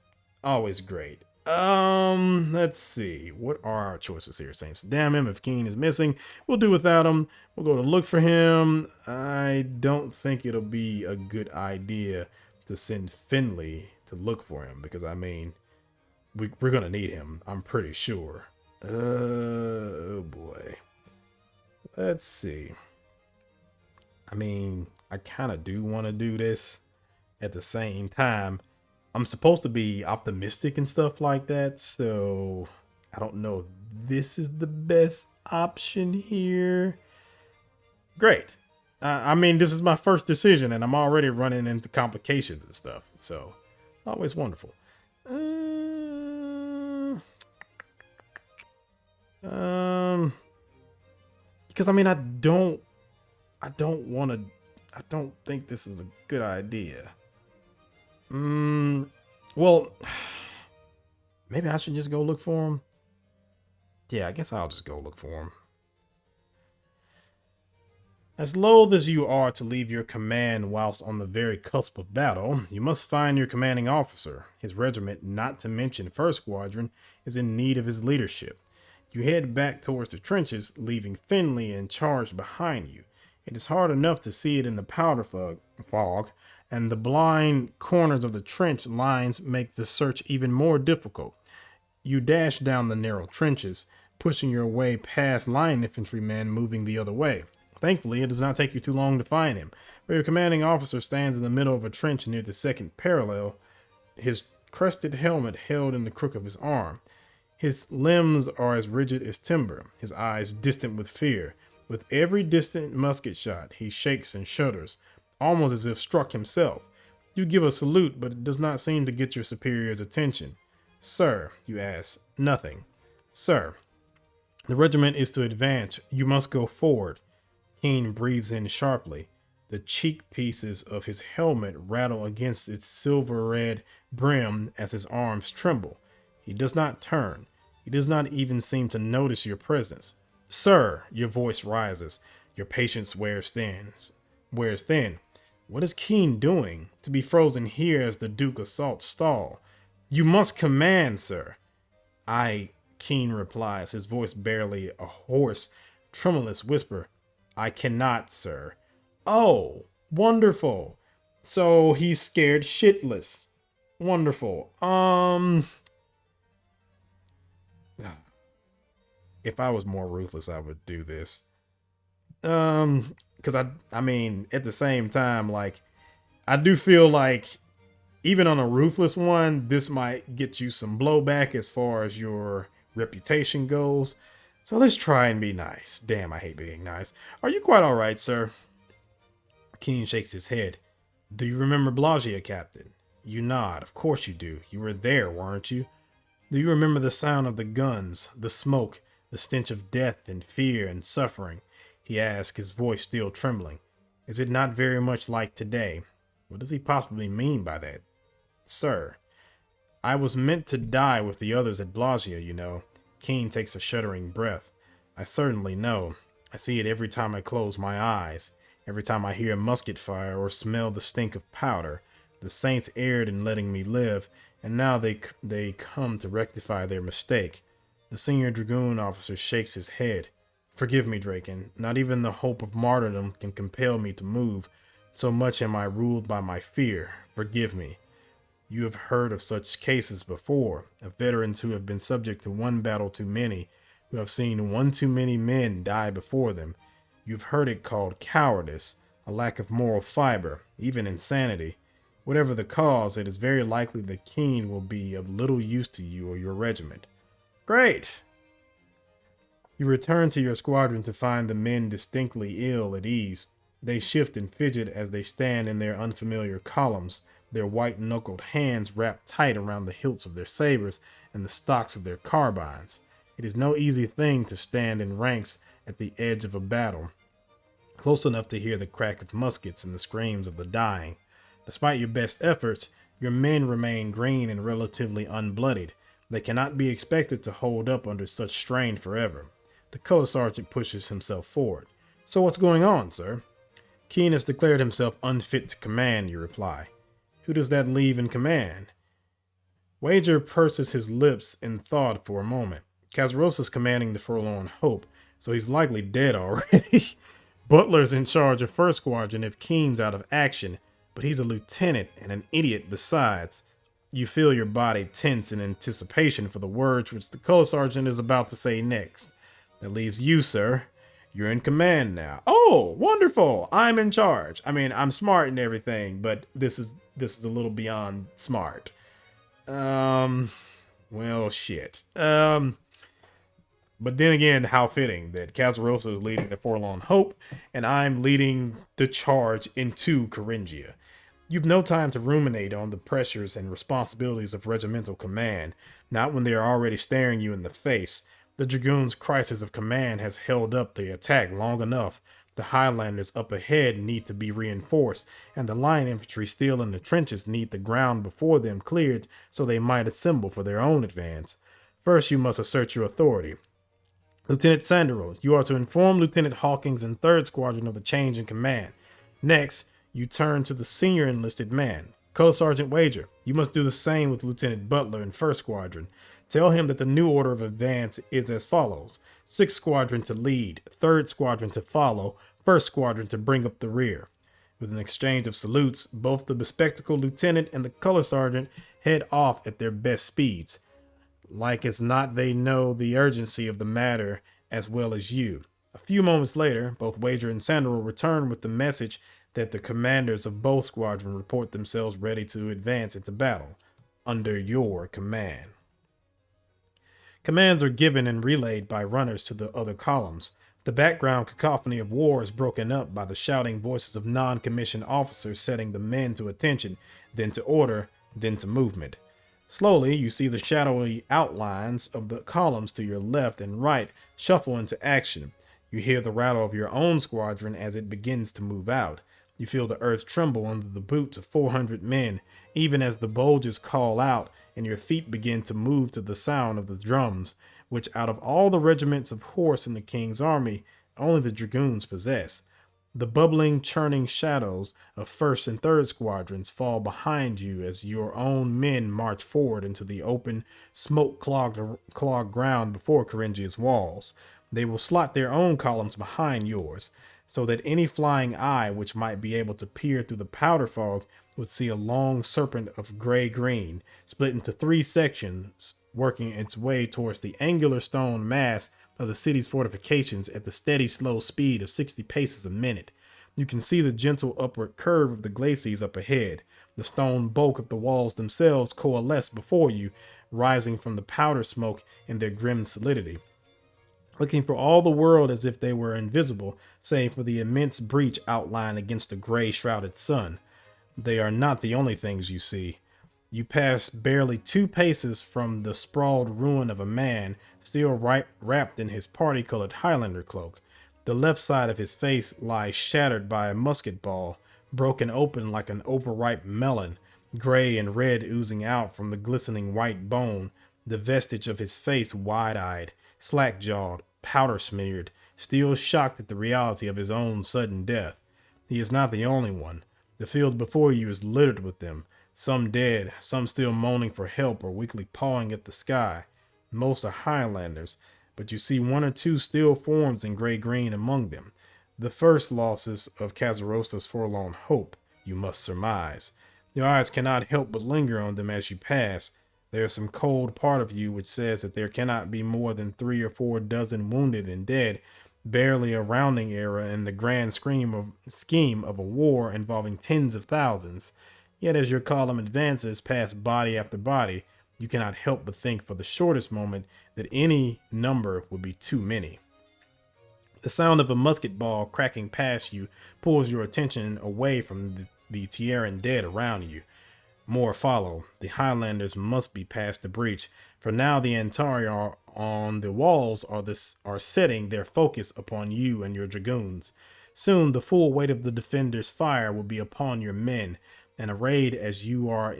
Always great. Let's see. What are our choices here, Saints? Damn him. If Keen is missing, we'll do without him. We'll go to look for him. I don't think it'll be a good idea to send Finley to look for him because, I mean, we're going to need him. I'm pretty sure. Oh, boy. Let's see. I mean, I kind of do want to do this. At the same time, I'm supposed to be optimistic and stuff like that, so I don't know if this is the best option here. Great. I mean, this is my first decision, and I'm already running into complications and stuff, so always wonderful. Because I mean, I don't think this is a good idea. Well, maybe I should just go look for him. Yeah, I guess I'll just go look for him. As loath as you are to leave your command whilst on the very cusp of battle, you must find your commanding officer. His regiment, not to mention First Squadron, is in need of his leadership. You head back towards the trenches, leaving Finley in charge behind you. It is hard enough to see it in the powder fog, and the blind corners of the trench lines make the search even more difficult. You dash down the narrow trenches, pushing your way past line infantrymen moving the other way. Thankfully, it does not take you too long to find him, for your commanding officer stands in the middle of a trench near the second parallel, his crested helmet held in the crook of his arm. His limbs are as rigid as timber, his eyes distant with fear. With every distant musket shot, he shakes and shudders, almost as if struck himself. You give a salute, but it does not seem to get your superior's attention. Sir, you ask. Nothing. Sir, the regiment is to advance. You must go forward. Keen breathes in sharply. The cheek pieces of his helmet rattle against its silver red brim as his arms tremble. He does not turn. He does not even seem to notice your presence. Sir, your voice rises. Your patience wears thin. What is Keen doing to be frozen here as the Duke assaults Stall? You must command, sir. Keen replies, his voice barely a hoarse, tremulous whisper. I cannot, sir. Oh, wonderful. So he's scared shitless. Wonderful. If I was more ruthless, I would do this. Because I mean, at the same time, like, I do feel like even on a ruthless one, this might get you some blowback as far as your reputation goes. So let's try and be nice. Damn, I hate being nice. Are you quite all right, sir? Keen shakes his head. Do you remember Blagia, Captain? You nod. Of course you do. You were there, weren't you? Do you remember the sound of the guns, the smoke, the stench of death and fear and suffering? He asked, his voice still trembling. Is it not very much like today? What does he possibly mean by that? Sir, I was meant to die with the others at Blagia, you know. Keen takes a shuddering breath. I certainly know. I see it every time I close my eyes, every time I hear musket fire or smell the stink of powder. The saints erred in letting me live, and now they come to rectify their mistake. The senior dragoon officer shakes his head. Forgive me, Draken. Not even the hope of martyrdom can compel me to move. So much am I ruled by my fear. Forgive me. You have heard of such cases before, of veterans who have been subject to one battle too many, who have seen one too many men die before them. You've heard it called cowardice, a lack of moral fiber, even insanity. Whatever the cause, it is very likely that Keen will be of little use to you or your regiment. Great! You return to your squadron to find the men distinctly ill at ease. They shift and fidget as they stand in their unfamiliar columns, their white-knuckled hands wrapped tight around the hilts of their sabers and the stocks of their carbines. It is no easy thing to stand in ranks at the edge of a battle, close enough to hear the crack of muskets and the screams of the dying. Despite your best efforts, your men remain green and relatively unbloodied. They cannot be expected to hold up under such strain forever. The color sergeant pushes himself forward. So what's going on, sir? Keen has declared himself unfit to command, you reply. Who does that leave in command? Wager purses his lips in thought for a moment. Kazarosa's commanding the Forlorn Hope, so he's likely dead already. Butler's in charge of First Squadron if Keen's out of action, but he's a lieutenant and an idiot besides. You feel your body tense in anticipation for the words which the color sergeant is about to say next. That leaves you, sir. You're in command now. Oh, wonderful. I'm in charge. I mean, I'm smart and everything, but this is a little beyond smart. Um, well, shit. But then again, how fitting that Casarosa is leading the Forlorn Hope, and I'm leading the charge into Kharangia. You've no time to ruminate on the pressures and responsibilities of regimental command, not when they are already staring you in the face. The Dragoons' crisis of command has held up the attack long enough. The Highlanders up ahead need to be reinforced, and the line infantry still in the trenches need the ground before them cleared so they might assemble for their own advance. First, you must assert your authority. Lieutenant Sandero, you are to inform Lieutenant Hawkins and 3rd Squadron of the change in command. Next, you turn to the senior enlisted man. Color Sergeant Wager, you must do the same with Lieutenant Butler in 1st Squadron. Tell him that the new order of advance is as follows: 6th Squadron to lead, 3rd Squadron to follow, 1st Squadron to bring up the rear. With an exchange of salutes, both the bespectacled lieutenant and the color sergeant head off at their best speeds. Like as not, they know the urgency of the matter as well as you. A few moments later, both Wager and Sandero return with the message that the commanders of both squadrons report themselves ready to advance into battle under your command. Commands are given and relayed by runners to the other columns. The background cacophony of war is broken up by the shouting voices of non-commissioned officers setting the men to attention, then to order, then to movement. Slowly, you see the shadowy outlines of the columns to your left and right shuffle into action. You hear the rattle of your own squadron as it begins to move out. You feel the earth tremble under the boots of 400 men, even as the bulges call out and your feet begin to move to the sound of the drums, which out of all the regiments of horse in the king's army, only the dragoons possess. The bubbling, churning shadows of 1st and 3rd Squadrons fall behind you as your own men march forward into the open, smoke-clogged ground before Kharangia's walls. They will slot their own columns behind yours, so that any flying eye which might be able to peer through the powder fog would see a long serpent of gray-green, split into 3 sections, working its way towards the angular stone mass of the city's fortifications at the steady, slow speed of 60 paces a minute. You can see the gentle upward curve of the glacis up ahead. The stone bulk of the walls themselves coalesce before you, rising from the powder smoke in their grim solidity, looking for all the world as if they were invisible, save for the immense breach outlined against the gray-shrouded sun. They are not the only things you see. You pass barely 2 paces from the sprawled ruin of a man, still wrapped in his party-colored Highlander cloak. The left side of his face lies shattered by a musket ball, broken open like an overripe melon, gray and red oozing out from the glistening white bone, the vestige of his face wide-eyed, slack-jawed, powder-smeared, still shocked at the reality of his own sudden death. He is not the only one. The field before you is littered with them, some dead, some still moaning for help or weakly pawing at the sky. Most are Highlanders, but you see 1 or 2 still forms in gray-green among them. The first losses of Casarosa's forlorn hope, you must surmise. Your eyes cannot help but linger on them as you pass. There is some cold part of you which says that there cannot be more than 3 or 4 dozen wounded and dead, barely a rounding error in the grand scheme of a war involving tens of thousands. Yet as your column advances past body after body, you cannot help but think for the shortest moment that any number would be too many. The sound of a musket ball cracking past you pulls your attention away from the Tierran dead around you. More follow. The Highlanders must be past the breach, for now the Antari on the walls are setting their focus upon you and your dragoons. Soon the full weight of the defenders' fire will be upon your men, and arrayed as you are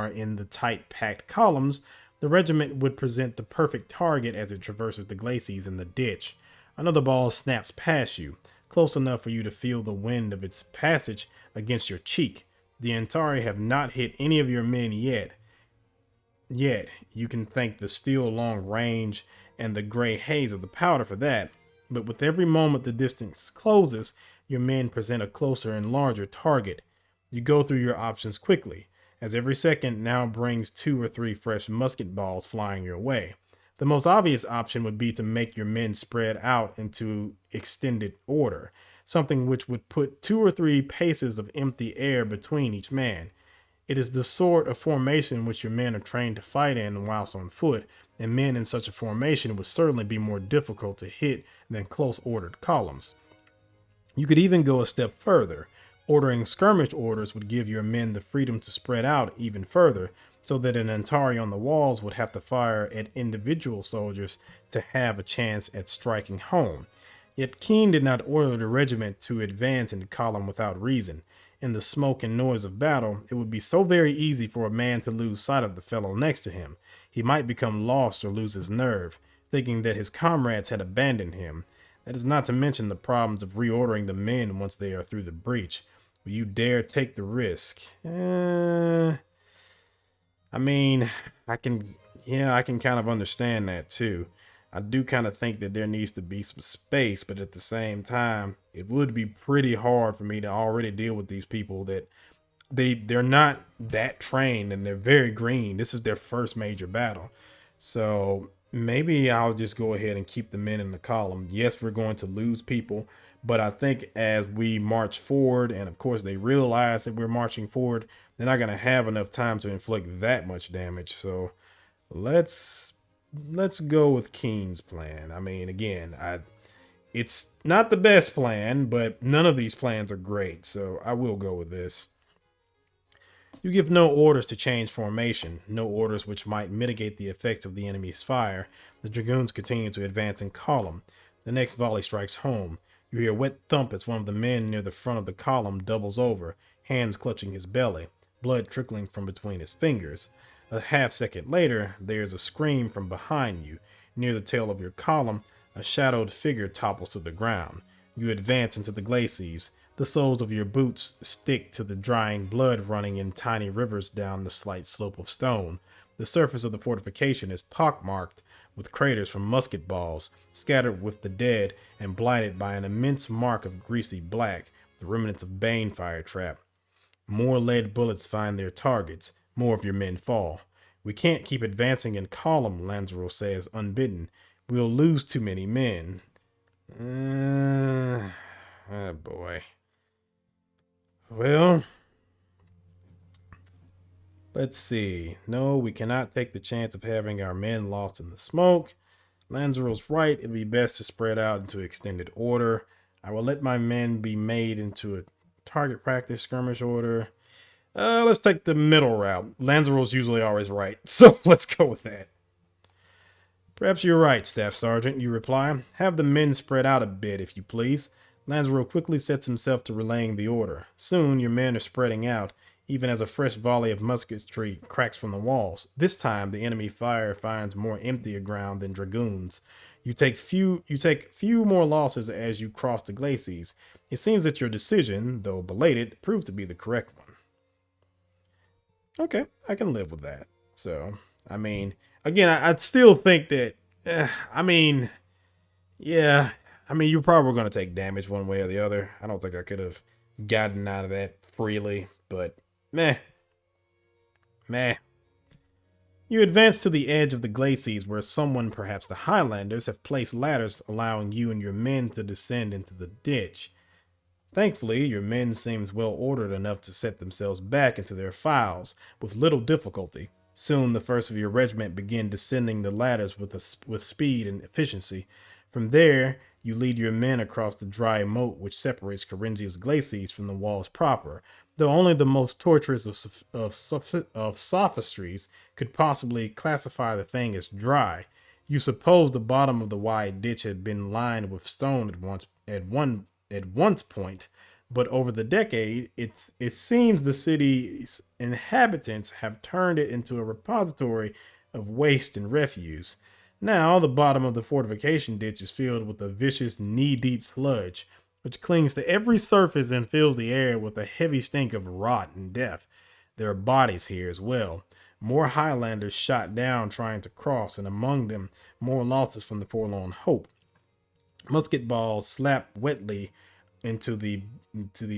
in the tight-packed columns, the regiment would present the perfect target as it traverses the glacis and the ditch. Another ball snaps past you, close enough for you to feel the wind of its passage against your cheek. The Antari have not hit any of your men yet. Yet, you can thank the steel long range and the gray haze of the powder for that. But with every moment the distance closes, your men present a closer and larger target. You go through your options quickly, as every second now brings 2 or 3 fresh musket balls flying your way. The most obvious option would be to make your men spread out into extended order, something which would put 2 or 3 paces of empty air between each man. It is the sort of formation which your men are trained to fight in whilst on foot, and men in such a formation would certainly be more difficult to hit than close ordered columns. You could even go a step further. Ordering skirmish orders would give your men the freedom to spread out even further, so that an Antari on the walls would have to fire at individual soldiers to have a chance at striking home. Yet Keene did not order the regiment to advance in column without reason. In the smoke and noise of battle, it would be so very easy for a man to lose sight of the fellow next to him. He might become lost or lose his nerve, thinking that his comrades had abandoned him. That is not to mention the problems of reordering the men once they are through the breach. Will you dare take the risk? I mean, I can kind of understand that too. I do kind of think that there needs to be some space, but at the same time, it would be pretty hard for me to already deal with these people that they're not that trained and they're very green. This is their first major battle. So maybe I'll just go ahead and keep the men in the column. Yes, we're going to lose people, but I think as we march forward, and of course they realize that we're marching forward, they're not going to have enough time to inflict that much damage. So let's go with Keene's plan. I mean, again, it's not the best plan, but none of these plans are great, so I will go with this. You give no orders to change formation, no orders which might mitigate the effects of the enemy's fire. The dragoons continue to advance in column. The next volley strikes home. You hear a wet thump as one of the men near the front of the column doubles over, hands clutching his belly, blood trickling from between his fingers. A half second later, there is a scream from behind you. Near the tail of your column, a shadowed figure topples to the ground. You advance into the glacis. The soles of your boots stick to the drying blood running in tiny rivers down the slight slope of stone. The surface of the fortification is pockmarked with craters from musket balls, scattered with the dead and blighted by an immense mark of greasy black, the remnants of Bane fire trap. More lead bullets find their targets. More of your men fall. We can't keep advancing in column, Lanzaro says, unbidden. We'll lose too many men. Oh boy. Well, let's see. No, we cannot take the chance of having our men lost in the smoke. Lanzaro's right. It'd be best to spread out into extended order. I will let my men be made into a target practice skirmish order. Let's take the middle route. Lanzaro's usually always right, so let's go with that. Perhaps you're right, Staff Sergeant, you reply. Have the men spread out a bit, if you please. Lanzaro quickly sets himself to relaying the order. Soon your men are spreading out, even as a fresh volley of musketry cracks from the walls. This time the enemy fire finds more emptier ground than dragoons. You take few more losses as you cross the glacis. It seems that your decision, though belated, proved to be the correct one. Okay, I can live with that. So, I mean, again, I still think that, you're probably going to take damage one way or the other. I don't think I could have gotten out of that freely, but meh. You advance to the edge of the glacis where someone, perhaps the Highlanders, have placed ladders allowing you and your men to descend into the ditch. Thankfully, your men seems well ordered enough to set themselves back into their files with little difficulty. Soon the first of your regiment begin descending the ladders with speed and efficiency. From there, you lead your men across the dry moat which separates Kharangia's glacis from the walls proper, though only the most torturous of sophistries could possibly classify the thing as dry. You suppose the bottom of the wide ditch had been lined with stone at one point, but over the decade, it seems the city's inhabitants have turned it into a repository of waste and refuse. Now, the bottom of the fortification ditch is filled with a vicious knee-deep sludge, which clings to every surface and fills the air with a heavy stink of rot and death. There are bodies here as well. More Highlanders shot down trying to cross, and among them, more losses from the Forlorn Hope. Musket balls slap wetly into the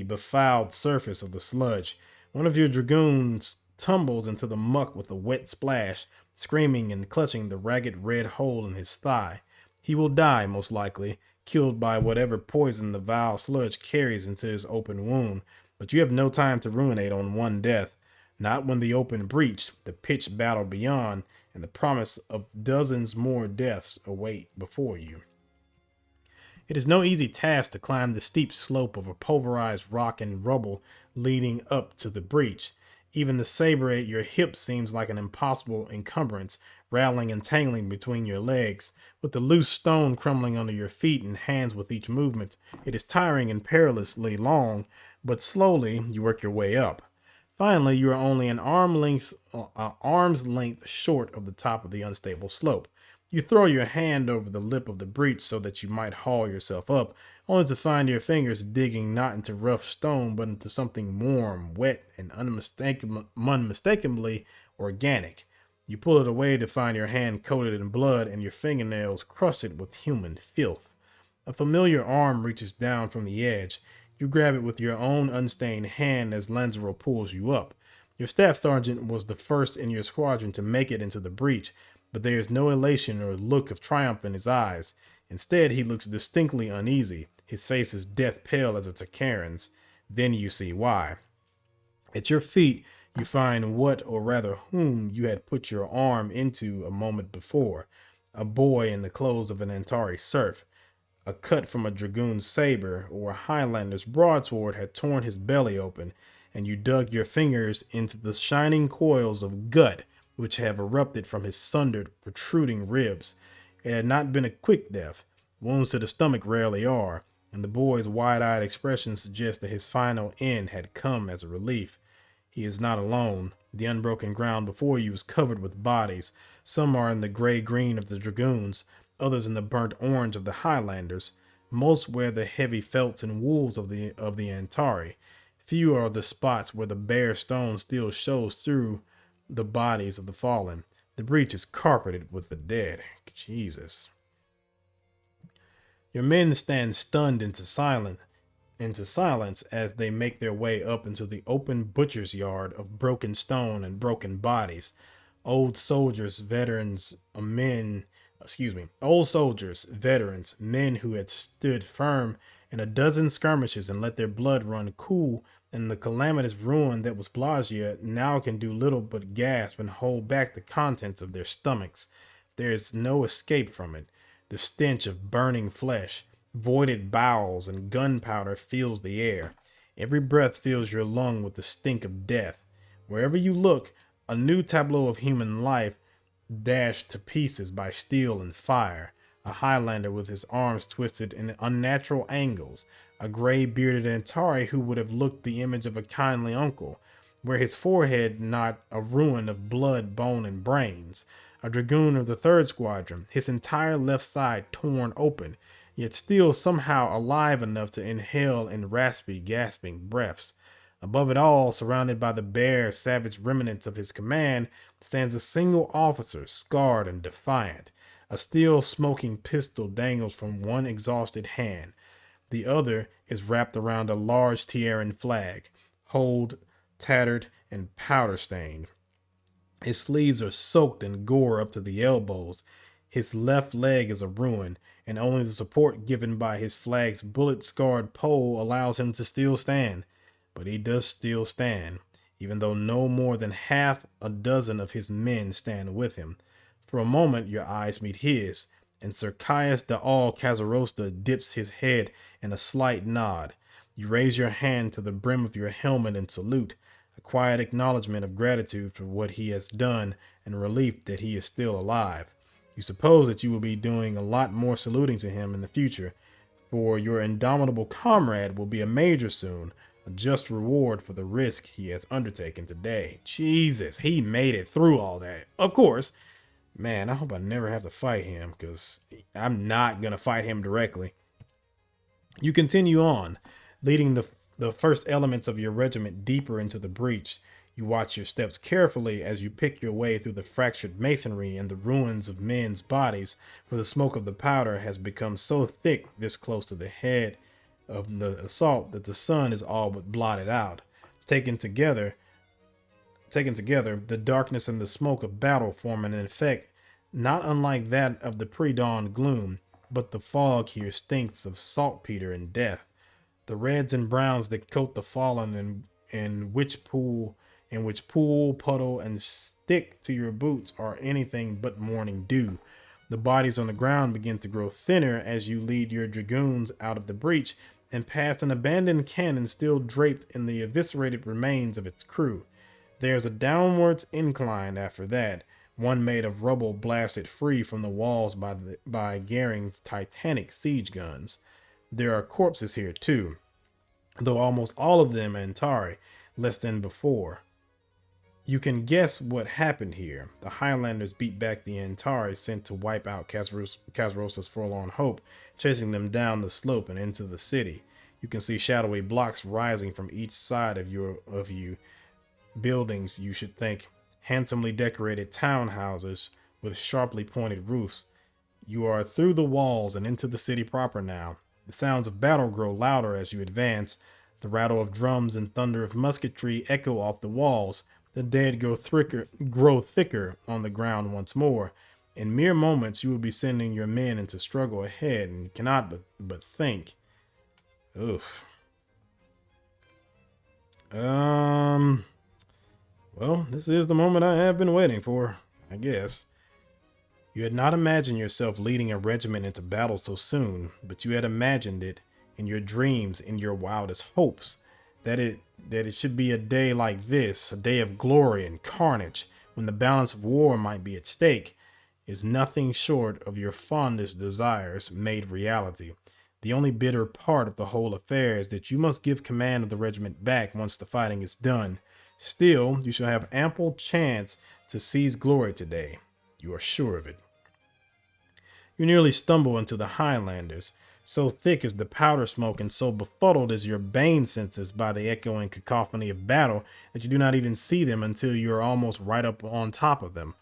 befouled surface of the sludge. One of your dragoons tumbles into the muck with a wet splash, screaming and clutching the ragged red hole in his thigh. He will die, most likely, killed by whatever poison the vile sludge carries into his open wound, but you have no time to ruminate on one death. not when the open breach, the pitched battle beyond, and the promise of dozens more deaths await before you. It is no easy task to climb the steep slope of a pulverized rock and rubble leading up to the breach. Even the saber at your hip seems like an impossible encumbrance, rattling and tangling between your legs, with the loose stone crumbling under your feet and hands with each movement. It is tiring and perilously long, but slowly you work your way up. Finally, you are only arm's length short of the top of the unstable slope. You throw your hand over the lip of the breach so that you might haul yourself up, only to find your fingers digging not into rough stone but into something warm, wet, and unmistakably organic. You pull it away to find your hand coated in blood and your fingernails crusted with human filth. A familiar arm reaches down from the edge. You grab it with your own unstained hand as Lanzaro pulls you up. Your staff sergeant was the first in your squadron to make it into the breach, but there is no elation or look of triumph in his eyes. Instead, he looks distinctly uneasy. His face is death pale as a Takaran's. Then you see why. At your feet, you find what, or rather whom, you had put your arm into a moment before. A boy in the clothes of an Antari serf. A cut from a dragoon's saber or a Highlander's broadsword had torn his belly open, and you dug your fingers into the shining coils of gut which have erupted from his sundered, protruding ribs. It had not been a quick death. Wounds to the stomach rarely are, and the boy's wide-eyed expression suggests that his final end had come as a relief. He is not alone. The unbroken ground before you is covered with bodies. Some are in the gray-green of the dragoons, others in the burnt orange of the Highlanders. Most wear the heavy felts and wools of the Antari. Few are the spots where the bare stone still shows through the bodies of the fallen. The breach is carpeted with the dead. Jesus. Your men stand stunned into silence as they make their way up into the open butcher's yard of broken stone and broken bodies. Old soldiers, veterans, men who had stood firm in a dozen skirmishes and let their blood run cool in the calamitous ruin that was Blagia, now can do little but gasp and hold back the contents of their stomachs. There is no escape from it. The stench of burning flesh, voided bowels, and gunpowder fills the air. Every breath fills your lung with the stink of death. Wherever you look, a new tableau of human life dashed to pieces by steel and fire. A Highlander with his arms twisted in unnatural angles. A gray-bearded Antari who would have looked the image of a kindly uncle, where his forehead not a ruin of blood, bone, and brains. A dragoon of the 3rd Squadron, his entire left side torn open, yet still somehow alive enough to inhale in raspy, gasping breaths. Above it all, surrounded by the bare, savage remnants of his command, stands a single officer, scarred and defiant. A steel smoking pistol dangles from one exhausted hand. The other is wrapped around a large Tiaran flag, holed, tattered, and powder-stained. His sleeves are soaked in gore up to the elbows. His left leg is a ruin, and only the support given by his flag's bullet-scarred pole allows him to still stand. But he does still stand, even though no more than half a dozen of his men stand with him. For a moment your eyes meet his, and Sir Caius de All Casarosta dips his head in a slight nod. You raise your hand to the brim of your helmet and salute, a quiet acknowledgement of gratitude for what he has done and relief that he is still alive. You suppose that you will be doing a lot more saluting to him in the future, for your indomitable comrade will be a major soon, a just reward for the risk he has undertaken today. Jesus, he made it through all that. Of course, man, I hope I never have to fight him, because I'm not going to fight him directly. You continue on, leading the first elements of your regiment deeper into the breach. You watch your steps carefully as you pick your way through the fractured masonry and the ruins of men's bodies, for the smoke of the powder has become so thick this close to the head of the assault that the sun is all but blotted out. Taken together, the darkness and the smoke of battle form an effect not unlike that of the pre-dawn gloom, but the fog here stinks of saltpeter and death. The reds and browns that coat the fallen in which pool in which pool, puddle, and stick to your boots are anything but morning dew. The bodies on the ground begin to grow thinner as you lead your dragoons out of the breach and past an abandoned cannon still draped in the eviscerated remains of its crew. There's a downwards incline after that, one made of rubble blasted free from the walls by Garing's Titanic siege guns. There are corpses here too, though almost all of them Antari, less than before. You can guess what happened here. The Highlanders beat back the Antari sent to wipe out Kazarosa's forlorn hope, chasing them down the slope and into the city. You can see shadowy blocks rising from each side of you. Buildings, you should think, handsomely decorated townhouses with sharply pointed roofs. You are through the walls and into the city proper now. The sounds of battle grow louder as you advance. The rattle of drums and thunder of musketry echo off the walls. The dead grow thicker on the ground once more. In mere moments, you will be sending your men into struggle ahead, and you cannot but think. Oof. Well, this is the moment I have been waiting for, I guess. You had not imagined yourself leading a regiment into battle so soon, but you had imagined it in your dreams, in your wildest hopes, that it should be a day like this, a day of glory and carnage, when the balance of war might be at stake, is nothing short of your fondest desires made reality. The only bitter part of the whole affair is that you must give command of the regiment back once the fighting is done. Still, you shall have ample chance to seize glory today. You are sure of it. You nearly stumble into the Highlanders. So thick is the powder smoke and so befuddled is your bane senses by the echoing cacophony of battle that you do not even see them until you are almost right up on top of them.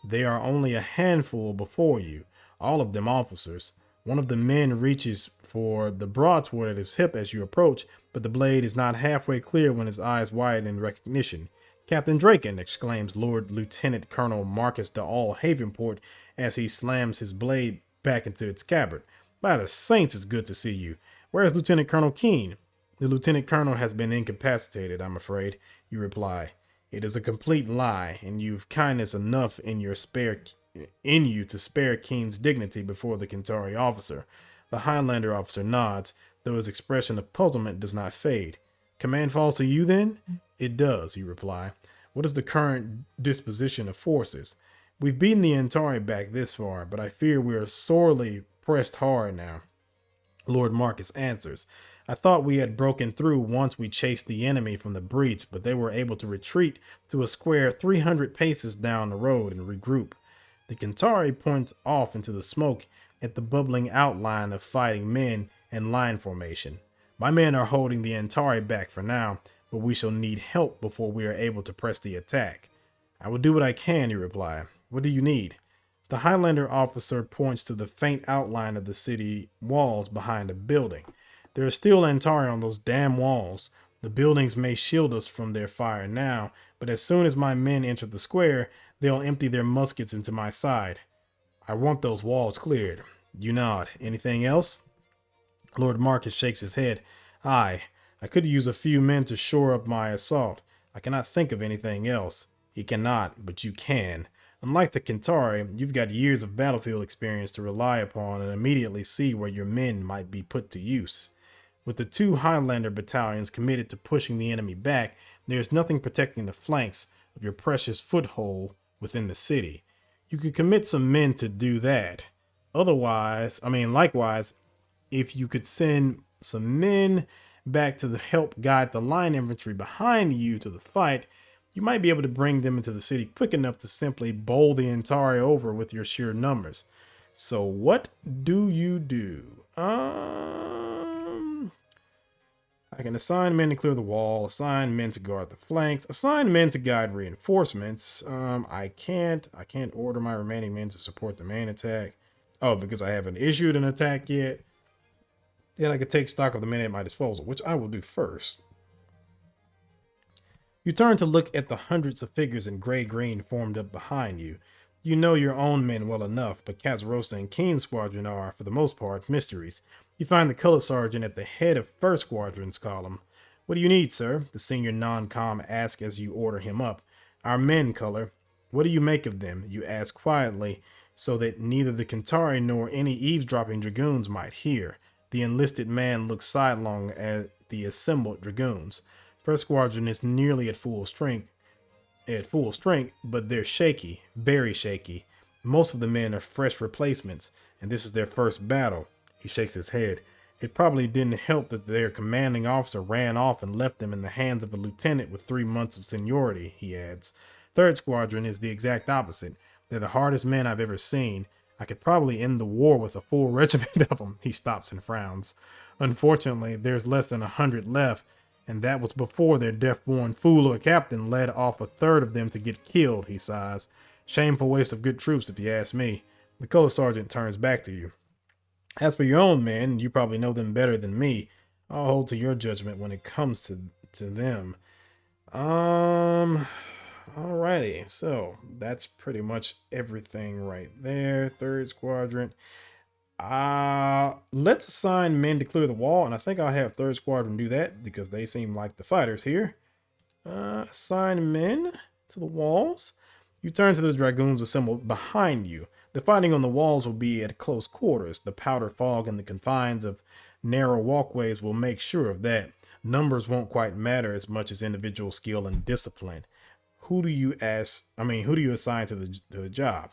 They are only a handful before you, all of them officers. One of the men reaches for the broadsword at his hip as you approach, but the blade is not halfway clear when his eyes widen in recognition. "Captain Draken!" exclaims Lord Lieutenant Colonel Marcus de All Havenport as he slams his blade back into its scabbard. "By the saints, it's good to see you. Where's Lieutenant Colonel Keene?" "The Lieutenant Colonel has been incapacitated, I'm afraid," you reply. "It is a complete lie, and you've kindness enough in you to spare Keene's dignity before the Kentari officer." The Highlander officer nods, though his expression of puzzlement does not fade. "Command falls to you, then?" "It does," you reply. "What is the current disposition of forces?" "We've beaten the Antari back this far, but I fear we are sorely pressed hard now," Lord Marcus answers. "I thought we had broken through once we chased the enemy from the breach, but they were able to retreat to a square 300 paces down the road and regroup." The Kentari points off into the smoke at the bubbling outline of fighting men in line formation. "My men are holding the Antari back for now, but we shall need help before we are able to press the attack." "I will do what I can," you reply. "What do you need?" The Highlander officer points to the faint outline of the city walls behind a building. "There are still Antari on those damn walls. The buildings may shield us from their fire now, but as soon as my men enter the square, they'll empty their muskets into my side. I want those walls cleared." You nod. "Anything else?" Lord Marcus shakes his head. "Aye, I could use a few men to shore up my assault. I cannot think of anything else." "He cannot, but you can. Unlike the Kentari, you've got years of battlefield experience to rely upon and immediately see where your men might be put to use. With the 2 Highlander battalions committed to pushing the enemy back, there is nothing protecting the flanks of your precious foothold within the city. You could commit some men to do that. Likewise, if you could send some men back to help guide the line infantry behind you to the fight, you might be able to bring them into the city quick enough to simply bowl the Antari over with your sheer numbers. So what do you do? I can assign men to clear the wall, assign men to guard the flanks, assign men to guide reinforcements. I can't order my remaining men to support the main attack. Oh, because I haven't issued an attack yet. Then I could take stock of the men at my disposal, which I will do first. You turn to look at the hundreds of figures in gray-green formed up behind you. You know your own men well enough, but Kazarosa and Keene's squadron are, for the most part, mysteries. You find the color sergeant at the head of First Squadron's column. What do you need, sir? The senior non-com asks as you order him up. Our men, Color. What do you make of them? You ask quietly, so that neither the Kentari nor any eavesdropping dragoons might hear. The enlisted man looks sidelong at the assembled dragoons. First squadron is nearly at full strength, but they're shaky, very shaky. Most of the men are fresh replacements, and this is their first battle. He shakes his head. It probably didn't help that their commanding officer ran off and left them in the hands of a lieutenant with 3 months of seniority, he adds. Third squadron is the exact opposite. They're the hardest men I've ever seen. I could probably end the war with a full regiment of them. He stops and frowns. Unfortunately, there's less than 100 left, and that was before their deaf-born fool of a captain led off a third of them to get killed, he sighs. Shameful waste of good troops, if you ask me. The color sergeant turns back to you. As for your own men, you probably know them better than me. I'll hold to your judgment when it comes to them. Alrighty, so that's pretty much everything right there. Third squadron. Let's assign men to clear the wall, and I think I'll have third squadron do that because they seem like the fighters here. Assign men to the walls. You turn to the dragoons assembled behind you. The fighting on the walls will be at close quarters. The powder fog and the confines of narrow walkways will make sure of that. Numbers won't quite matter as much as individual skill and discipline. Who do you assign to the job?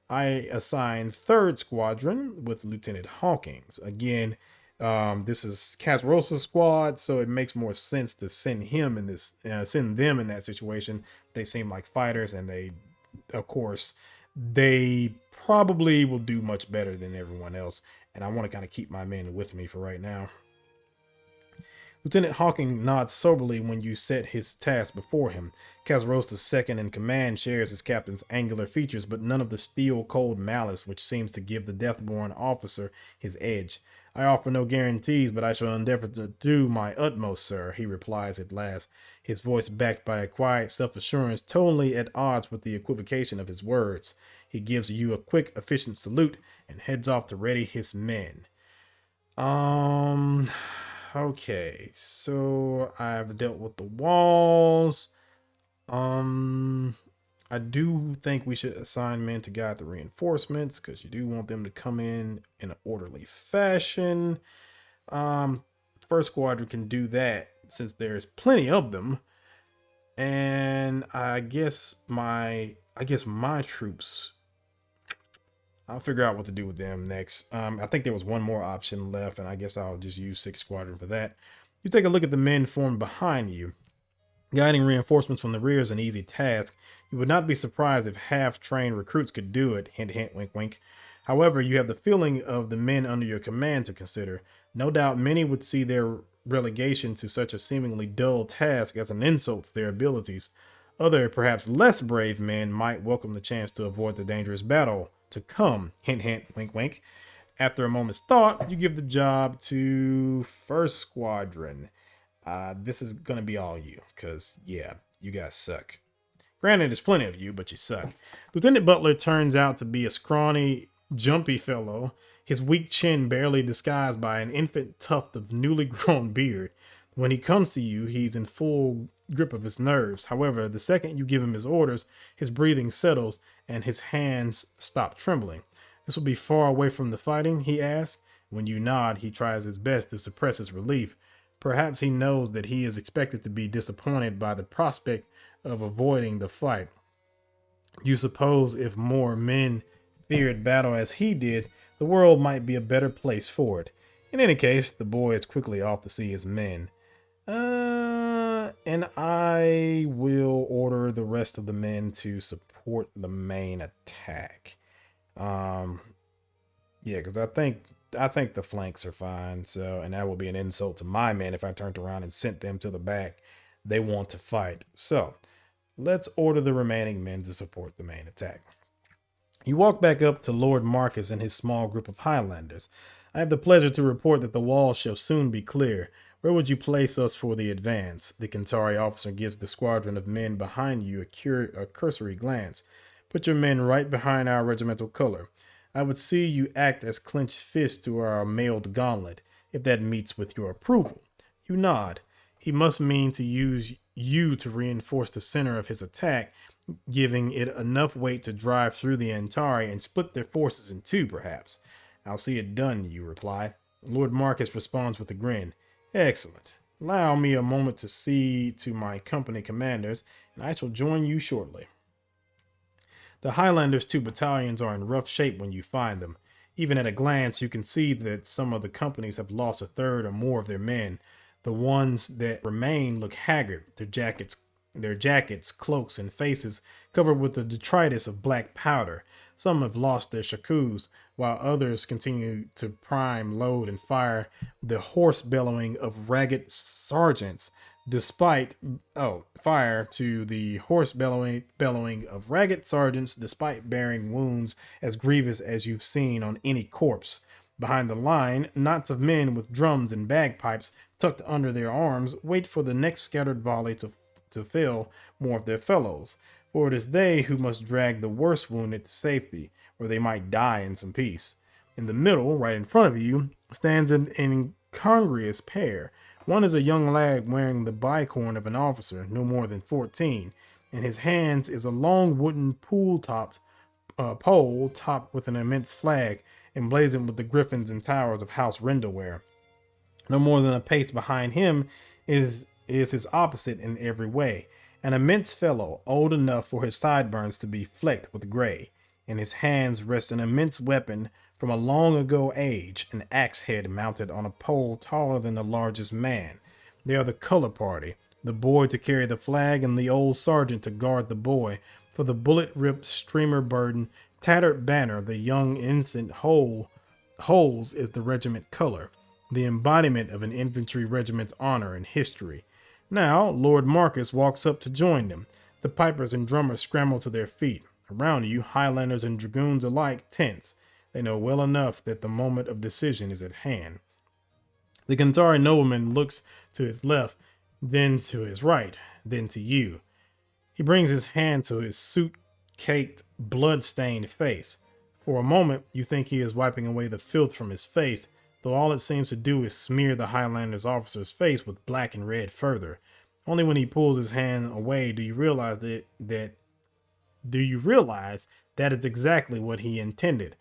I assign third squadron with Lieutenant Hawkins. Again, this is Casrosa's squad, so it makes more sense to send them in that situation. They seem like fighters, and they probably will do much better than everyone else. And I want to kind of keep my men with me for right now. Lieutenant Hawking nods soberly when you set his task before him. Casrosa's second in command shares his captain's angular features, but none of the steel-cold malice which seems to give the death-born officer his edge. I offer no guarantees, but I shall endeavor to do my utmost, sir, he replies at last, his voice backed by a quiet self-assurance totally at odds with the equivocation of his words. He gives you a quick, efficient salute and heads off to ready his men. Okay, so I've dealt with the walls. I do think we should assign men to guide the reinforcements because you do want them to come in an orderly fashion. First squadron can do that since there's plenty of them. And I guess my troops, I'll figure out what to do with them next. I think there was one more option left, and I guess I'll just use 6th Squadron for that. You take a look at the men formed behind you. Guiding reinforcements from the rear is an easy task. You would not be surprised if half-trained recruits could do it, hint, hint, wink, wink. However, you have the feeling of the men under your command to consider. No doubt many would see their relegation to such a seemingly dull task as an insult to their abilities. Other, perhaps less brave men might welcome the chance to avoid the dangerous battle to come, hint, hint, wink, wink. After a moment's thought, you give the job to 1st Squadron. This is going to be all you, because, yeah, you guys suck. Granted, there's plenty of you, but you suck. Lieutenant Butler turns out to be a scrawny, jumpy fellow, his weak chin barely disguised by an infant tuft of newly grown beard. When he comes to you, he's in full grip of his nerves. However, the second you give him his orders, his breathing settles and his hands stop trembling. This will be far away from the fighting, he asks. When you nod, he tries his best to suppress his relief. Perhaps he knows that he is expected to be disappointed by the prospect of avoiding the fight. You suppose if more men feared battle as he did, the world might be a better place for it. In any case, the boy is quickly off to see his men. And I will order the rest of the men to support the main attack. Yeah, because I think the flanks are fine. So, and that will be an insult to my men if I turned around and sent them to the back. They want to fight. So, let's order the remaining men to support the main attack. You walk back up to Lord Marcus and his small group of Highlanders. I have the pleasure to report that the walls shall soon be clear. Where would you place us for the advance? The Kentari officer gives the squadron of men behind you a cursory glance. Put your men right behind our regimental color. I would see you act as clenched fists to our mailed gauntlet, if that meets with your approval. You nod. He must mean to use you to reinforce the center of his attack, giving it enough weight to drive through the Antari and split their forces in two, perhaps. I'll see it done, you reply. Lord Marcus responds with a grin. Excellent. Allow me a moment to see to my company commanders, and I shall join you shortly. The Highlanders' two battalions are in rough shape when you find them. Even at a glance, you can see that some of the companies have lost a third or more of their men. The ones that remain look haggard, their jackets, cloaks, and faces covered with the detritus of black powder. Some have lost their shakos, while others continue to prime, load, and fire the hoarse bellowing of ragged sergeants despite fire to the hoarse bellowing of ragged sergeants despite bearing wounds as grievous as you've seen on any corpse. Behind the line, knots of men with drums and bagpipes tucked under their arms wait for the next scattered volley to fell more of their fellows, for it is they who must drag the worst wounded to safety, where they might die in some peace. In the middle, right in front of you, stands an incongruous pair. One is a young lad wearing the bicorn of an officer, no more than 14. In his hands is a long wooden pole topped with an immense flag, emblazoned with the griffins and towers of House Rendelware. No more than a pace behind him is his opposite in every way, an immense fellow, old enough for his sideburns to be flecked with gray. In his hands rests an immense weapon from a long ago age, an axe head mounted on a pole taller than the largest man. They are the color party, the boy to carry the flag and the old sergeant to guard the boy, for the bullet-ripped streamer burden, tattered banner of the young ensign holds is the regiment color, the embodiment of an infantry regiment's honor and history. Now, Lord Marcus walks up to join them. The pipers and drummers scramble to their feet. Around you, Highlanders and Dragoons alike tense. They know well enough that the moment of decision is at hand. The Kantari nobleman looks to his left, then to his right, then to you. He brings his hand to his soot-caked, blood-stained face. For a moment, you think he is wiping away the filth from his face, though all it seems to do is smear the Highlanders officer's face with black and red further. Only when he pulls his hand away do you realize that is exactly what he intended.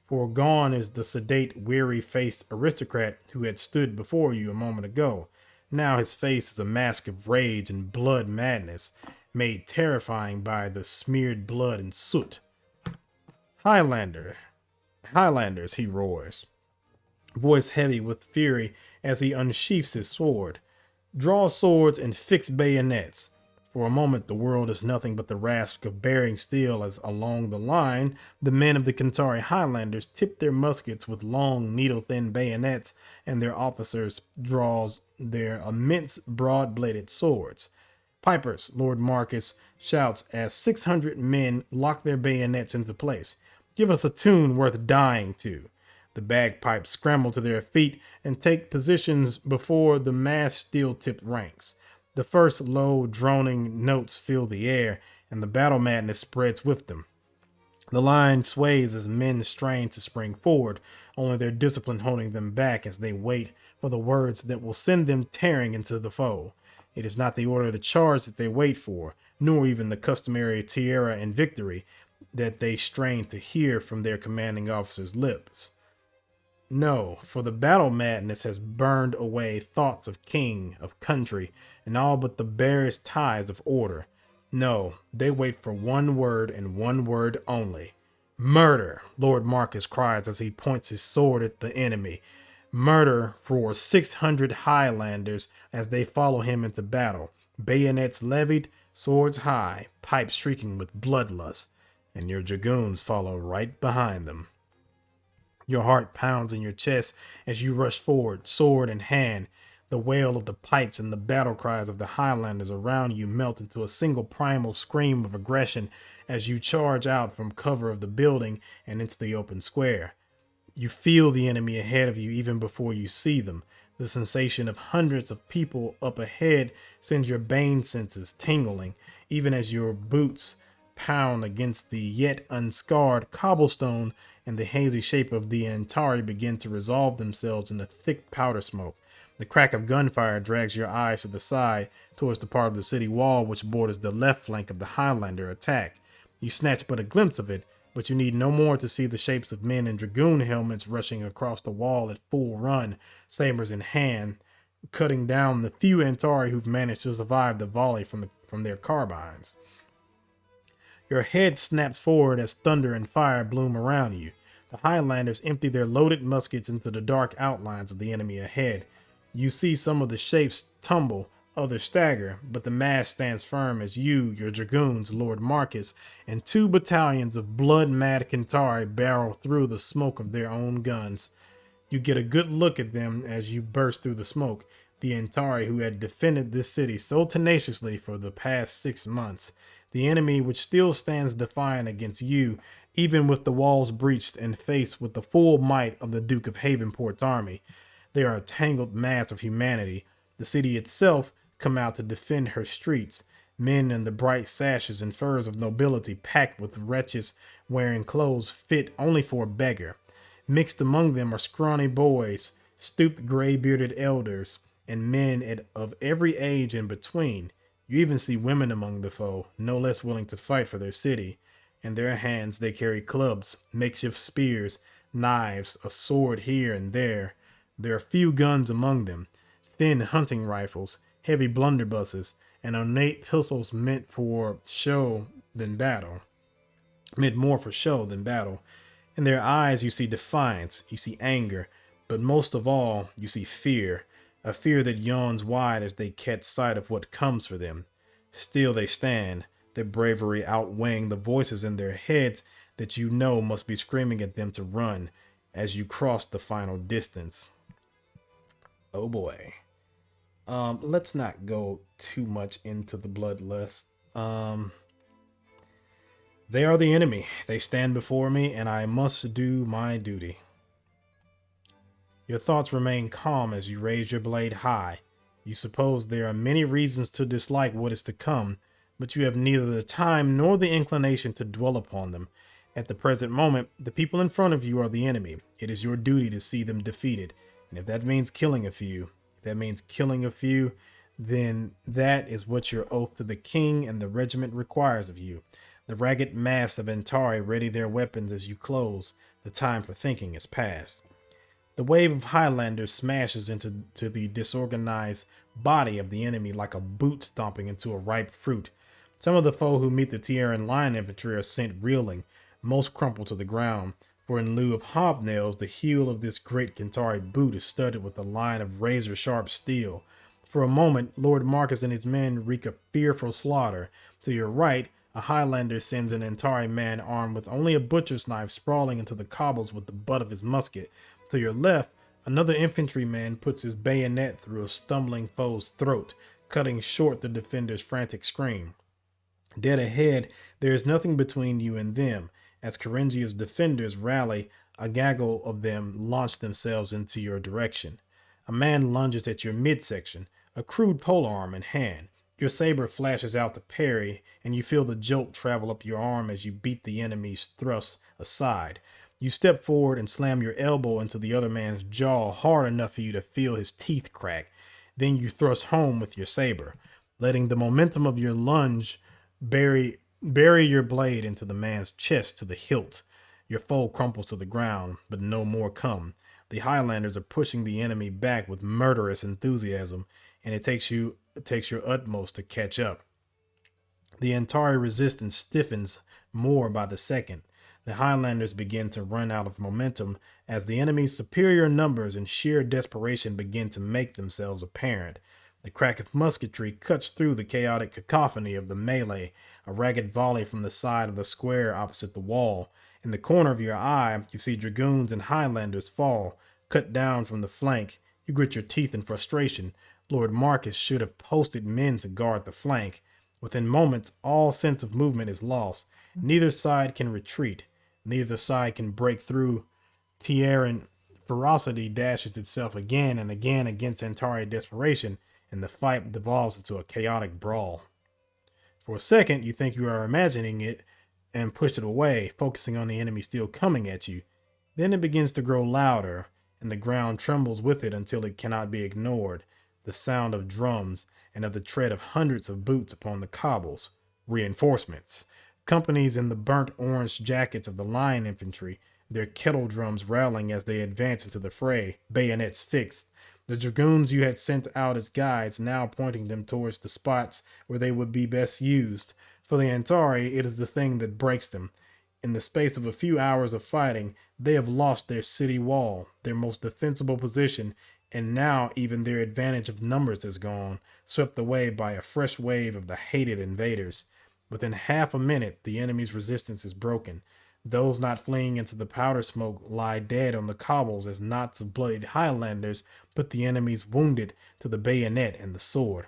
For gone is the sedate, weary-faced aristocrat who had stood before you a moment ago. Now his face is a mask of rage and blood madness, made terrifying by the smeared blood and soot. Highlanders, he roars, voice heavy with fury as he unsheaths his sword. Draw swords and fix bayonets. For a moment the world is nothing but the rasp of bearing steel as along the line the men of the Kantari Highlanders tip their muskets with long needle-thin bayonets, and their officers draws their immense broad-bladed swords. Pipers, Lord Marcus shouts as 600 men lock their bayonets into place. Give us a tune worth dying to. The bagpipes scramble to their feet and take positions before the massed steel-tipped ranks. The first low, droning notes fill the air, and the battle madness spreads with them. The line sways as men strain to spring forward, only their discipline holding them back as they wait for the words that will send them tearing into the foe. It is not the order to charge that they wait for, nor even the customary tierra and victory that they strain to hear from their commanding officer's lips. No, for the battle madness has burned away thoughts of king, of country, and all but the barest ties of order. No, they wait for one word and one word only. Murder, Lord Marcus cries as he points his sword at the enemy. Murder for 600 Highlanders as they follow him into battle. Bayonets levied, swords high, pipes shrieking with bloodlust, and your dragoons follow right behind them. Your heart pounds in your chest as you rush forward, sword in hand. The wail of the pipes and the battle cries of the Highlanders around you melt into a single primal scream of aggression as you charge out from cover of the building and into the open square. You feel the enemy ahead of you even before you see them. The sensation of hundreds of people up ahead sends your bane senses tingling, even as your boots pound against the yet unscarred cobblestone and the hazy shape of the Antari begin to resolve themselves in a thick powder smoke. The crack of gunfire drags your eyes to the side towards the part of the city wall which borders the left flank of the Highlander attack. You snatch but a glimpse of it, but you need no more to see the shapes of men in dragoon helmets rushing across the wall at full run, sabers in hand, cutting down the few Antari who've managed to survive the volley from their carbines. Your head snaps forward as thunder and fire bloom around you. The Highlanders empty their loaded muskets into the dark outlines of the enemy ahead. You see some of the shapes tumble, others stagger, but the mass stands firm as you, your dragoons, Lord Marcus, and 2 battalions of blood-mad Kentari barrel through the smoke of their own guns. You get a good look at them as you burst through the smoke, the Antari who had defended this city so tenaciously for the past 6 months. The enemy which still stands defiant against you, even with the walls breached and faced with the full might of the Duke of Havenport's army. They are a tangled mass of humanity. The city itself come out to defend her streets. Men in the bright sashes and furs of nobility packed with wretches wearing clothes fit only for a beggar. Mixed among them are scrawny boys, stooped gray-bearded elders, and men of every age in between. You even see women among the foe, no less willing to fight for their city. In their hands they carry clubs, makeshift spears, knives, a sword here and there. There are few guns among them, thin hunting rifles, heavy blunderbusses, and ornate pistols meant more for show than battle. In their eyes you see defiance, you see anger, but most of all you see fear, a fear that yawns wide as they catch sight of what comes for them. Still they stand, their bravery outweighing the voices in their heads that you know must be screaming at them to run as you cross the final distance. Oh boy. Let's not go too much into the bloodlust. They are the enemy. They stand before me, and I must do my duty. Your thoughts remain calm as you raise your blade high. You suppose there are many reasons to dislike what is to come, but you have neither the time nor the inclination to dwell upon them. At the present moment, the people in front of you are the enemy. It is your duty to see them defeated, and if that means killing a few, then that is what your oath to the king and the regiment requires of you. The ragged mass of Antari ready their weapons as you close. The time for thinking is past. The wave of Highlanders smashes into the disorganized body of the enemy like a boot stomping into a ripe fruit. Some of the foe who meet the Tierran line infantry are sent reeling. Most crumple to the ground, for in lieu of hobnails, the heel of this great Kentari boot is studded with a line of razor-sharp steel. For a moment, Lord Marcus and his men wreak a fearful slaughter. To your right, a Highlander sends an Antari man armed with only a butcher's knife sprawling into the cobbles with the butt of his musket. To your left, another infantryman puts his bayonet through a stumbling foe's throat, cutting short the defender's frantic scream. Dead ahead, there is nothing between you and them. As Kharangia's defenders rally, a gaggle of them launch themselves into your direction. A man lunges at your midsection, a crude polearm in hand. Your saber flashes out to parry, and you feel the jolt travel up your arm as you beat the enemy's thrust aside. You step forward and slam your elbow into the other man's jaw hard enough for you to feel his teeth crack. Then you thrust home with your saber, letting the momentum of your lunge bury your blade into the man's chest to the hilt. Your foe crumples to the ground, but no more come. The Highlanders are pushing the enemy back with murderous enthusiasm, and it takes your utmost to catch up. The Antari resistance stiffens more by the second. The Highlanders begin to run out of momentum as the enemy's superior numbers and sheer desperation begin to make themselves apparent. The crack of musketry cuts through the chaotic cacophony of the melee, a ragged volley from the side of the square opposite the wall. In the corner of your eye, you see dragoons and Highlanders fall, cut down from the flank. You grit your teeth in frustration. Lord Marcus should have posted men to guard the flank. Within moments, all sense of movement is lost. Neither side can retreat. Neither side can break through. Tierran ferocity dashes itself again and again against Antari desperation, and the fight devolves into a chaotic brawl. For a second, you think you are imagining it and push it away, focusing on the enemy still coming at you. Then it begins to grow louder, and the ground trembles with it until it cannot be ignored. The sound of drums and of the tread of hundreds of boots upon the cobbles. Reinforcements. Companies in the burnt orange jackets of the line infantry, their kettle drums rattling as they advance into the fray, bayonets fixed. The dragoons you had sent out as guides now pointing them towards the spots where they would be best used. For the Antari, it is the thing that breaks them. In the space of a few hours of fighting, they have lost their city wall, their most defensible position, and now even their advantage of numbers is gone, swept away by a fresh wave of the hated invaders. Within half a minute, the enemy's resistance is broken. Those not fleeing into the powder smoke lie dead on the cobbles as knots of bloodied Highlanders put the enemies wounded to the bayonet and the sword.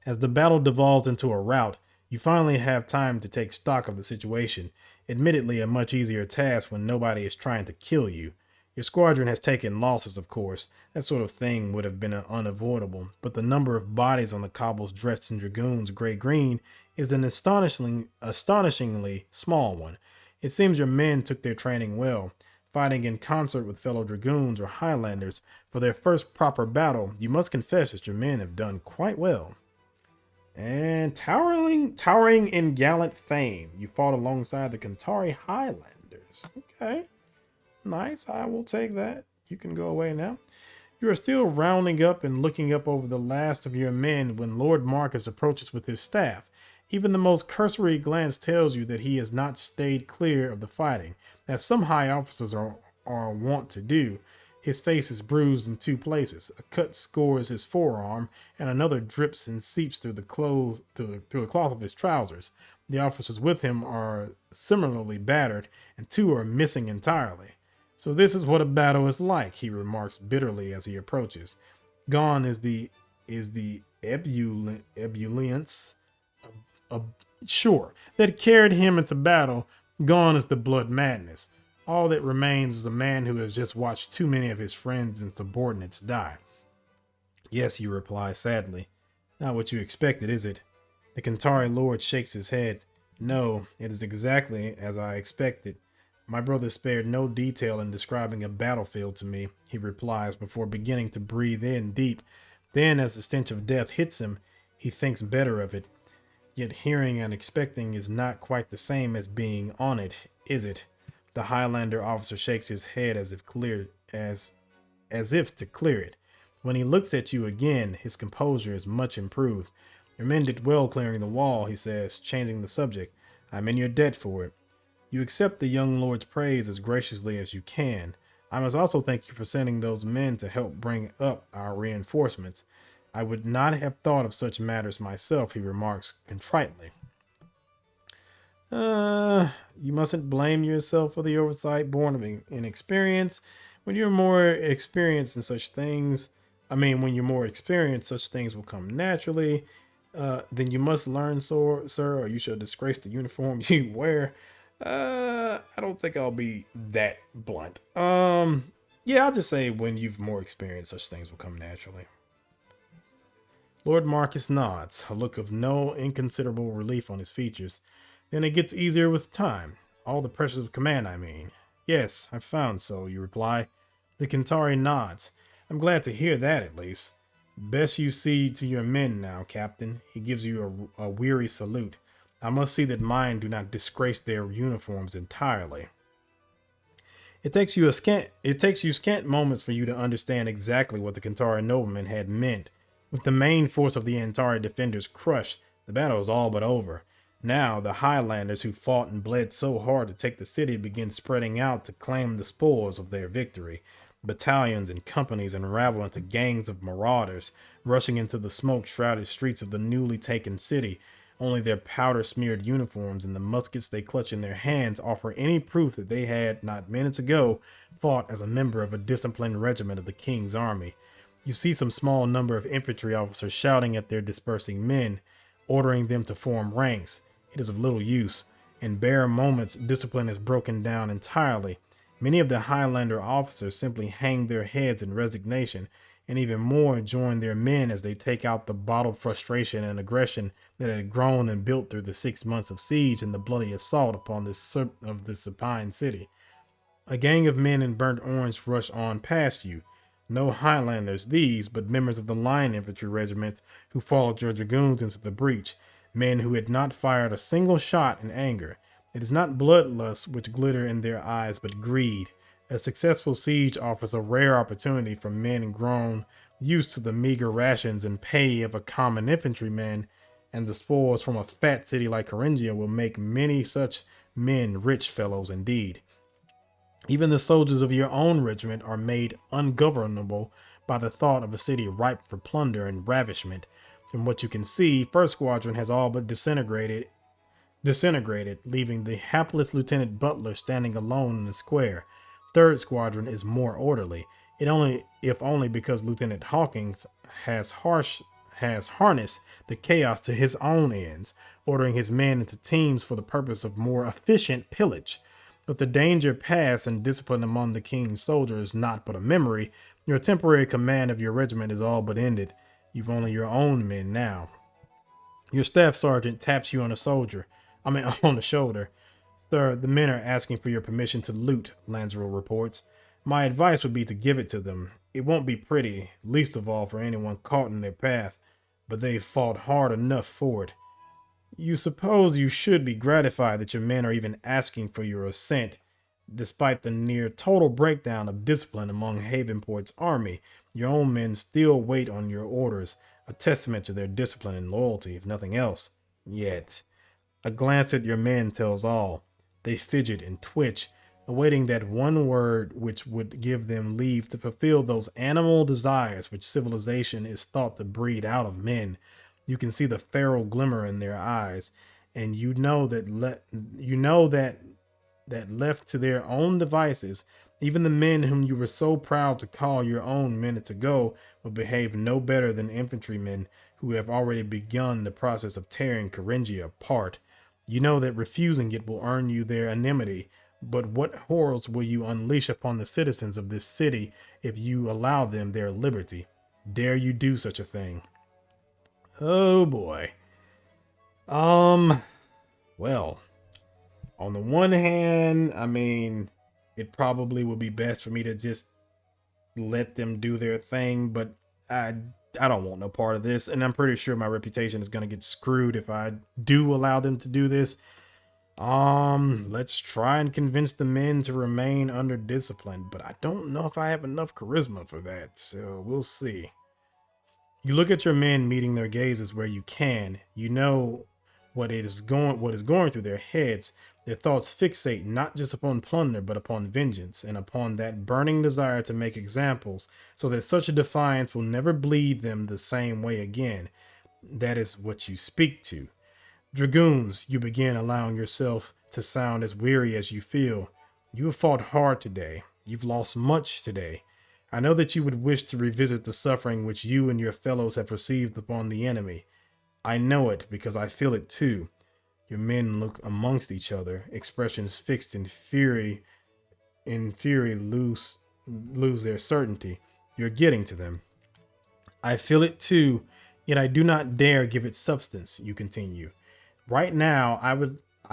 As the battle devolves into a rout, you finally have time to take stock of the situation. Admittedly, a much easier task when nobody is trying to kill you. Your squadron has taken losses, of course. That sort of thing would have been unavoidable, but the number of bodies on the cobbles dressed in dragoons gray-green is an astonishingly small one. It seems your men took their training well. Fighting in concert with fellow dragoons or Highlanders for their first proper battle, you must confess that your men have done quite well. And towering in gallant fame, you fought alongside the Kantari Highlanders. Okay, nice. I will take that. You can go away now. You are still rounding up and looking up over the last of your men when Lord Marcus approaches with his staff. Even the most cursory glance tells you that he has not stayed clear of the fighting, as some high officers are wont to do. His face is bruised in two places. A cut scores his forearm, and another drips and seeps through the cloth of his trousers. The officers with him are similarly battered, and two are missing entirely. So this is what a battle is like, he remarks bitterly as he approaches. Gone is the ebullience, sure, that carried him into battle. Gone is the blood madness. All that remains is a man who has just watched too many of his friends and subordinates die. Yes, you reply sadly. Not what you expected, is it? The Kantari lord shakes his head. No, it is exactly as I expected. My brother spared no detail in describing a battlefield to me, he replies before beginning to breathe in deep. Then, as the stench of death hits him, he thinks better of it. Yet hearing and expecting is not quite the same as being on it, is it? The Highlander officer shakes his head as if to clear it. When he looks at you again, his composure is much improved. Your men did well clearing the wall, he says, changing the subject. I'm in your debt for it. You accept the young lord's praise as graciously as you can. I must also thank you for sending those men to help bring up our reinforcements. I would not have thought of such matters myself, he remarks contritely. You mustn't blame yourself for the oversight born of inexperience. When you're more experienced in such things, when you're more experienced, such things will come naturally. Then you must learn, sir, or you shall disgrace the uniform you wear. I don't think I'll be that blunt. Yeah, I'll just say when you've more experience, such things will come naturally. Lord Marcus nods, a look of no inconsiderable relief on his features. Then it gets easier with time. All the pressures of command, I mean. Yes, I've found so, you reply. The Kantari nods. I'm glad to hear that, at least. Best you see to your men now, Captain. He gives you a weary salute. I must see that mine do not disgrace their uniforms entirely. It takes you scant moments for you to understand exactly what the Kantari nobleman had meant. With the main force of the Antari defenders crushed, the battle is all but over. Now, the Highlanders who fought and bled so hard to take the city begin spreading out to claim the spoils of their victory. Battalions and companies unravel into gangs of marauders, rushing into the smoke-shrouded streets of the newly taken city. Only their powder-smeared uniforms and the muskets they clutch in their hands offer any proof that they had, not minutes ago, fought as a member of a disciplined regiment of the king's army. You see some small number of infantry officers shouting at their dispersing men, ordering them to form ranks. It is of little use. In bare moments, discipline is broken down entirely. Many of the Highlander officers simply hang their heads in resignation, and even more join their men as they take out the bottled frustration and aggression that had grown and built through the 6 months of siege and the bloody assault upon this supine city. A gang of men in burnt orange rush on past you. No Highlanders, these, but members of the Line Infantry Regiment who followed your dragoons into the breach, men who had not fired a single shot in anger. It is not bloodlust which glitter in their eyes, but greed. A successful siege offers a rare opportunity for men grown used to the meager rations and pay of a common infantryman, and the spoils from a fat city like Kharangia will make many such men rich fellows indeed. Even the soldiers of your own regiment are made ungovernable by the thought of a city ripe for plunder and ravishment. From what you can see, First Squadron has all but disintegrated, leaving the hapless Lieutenant Butler standing alone in the square. Third Squadron is more orderly. It only, if only because Lieutenant Hawkins has harnessed the chaos to his own ends, ordering his men into teams for the purpose of more efficient pillage. With the danger past and discipline among the king's soldiers not but a memory, your temporary command of your regiment is all but ended. You've only your own men now. Your staff sergeant taps you on on the shoulder. Sir, the men are asking for your permission to loot, Lanzaro reports. My advice would be to give it to them. It won't be pretty, least of all for anyone caught in their path, but they've fought hard enough for it. You suppose you should be gratified that your men are even asking for your assent. Despite the near total breakdown of discipline among Havenport's army, your own men still wait on your orders, a testament to their discipline and loyalty, if nothing else. Yet, a glance at your men tells all. They fidget and twitch, awaiting that one word which would give them leave to fulfill those animal desires which civilization is thought to breed out of men. You can see the feral glimmer in their eyes, and you know that left to their own devices, even the men whom you were so proud to call your own minutes ago will behave no better than infantrymen who have already begun the process of tearing Kharangia apart. You know that refusing it will earn you their enmity, but what horrors will you unleash upon the citizens of this city if you allow them their liberty? Dare you do such a thing? Oh boy. Well, on the one hand, I mean, it probably would be best for me to just let them do their thing, but I don't want no part of this, and I'm pretty sure my reputation is gonna get screwed if I do allow them to do this. Let's try and convince the men to remain under discipline, but I don't know if I have enough charisma for that, so we'll see. You look at your men meeting their gazes where you can. You know what is going through their heads. Their thoughts fixate not just upon plunder, but upon vengeance, and upon that burning desire to make examples, so that such a defiance will never bleed them the same way again. That is what you speak to. Dragoons, you begin, allowing yourself to sound as weary as you feel. You have fought hard today. You've lost much today. I know that you would wish to revisit the suffering which you and your fellows have received upon the enemy. I know it because I feel it too. Your men look amongst each other, expressions fixed in fury lose their certainty. You're getting to them. I feel it too, yet I do not dare give it substance, you continue. Right now, I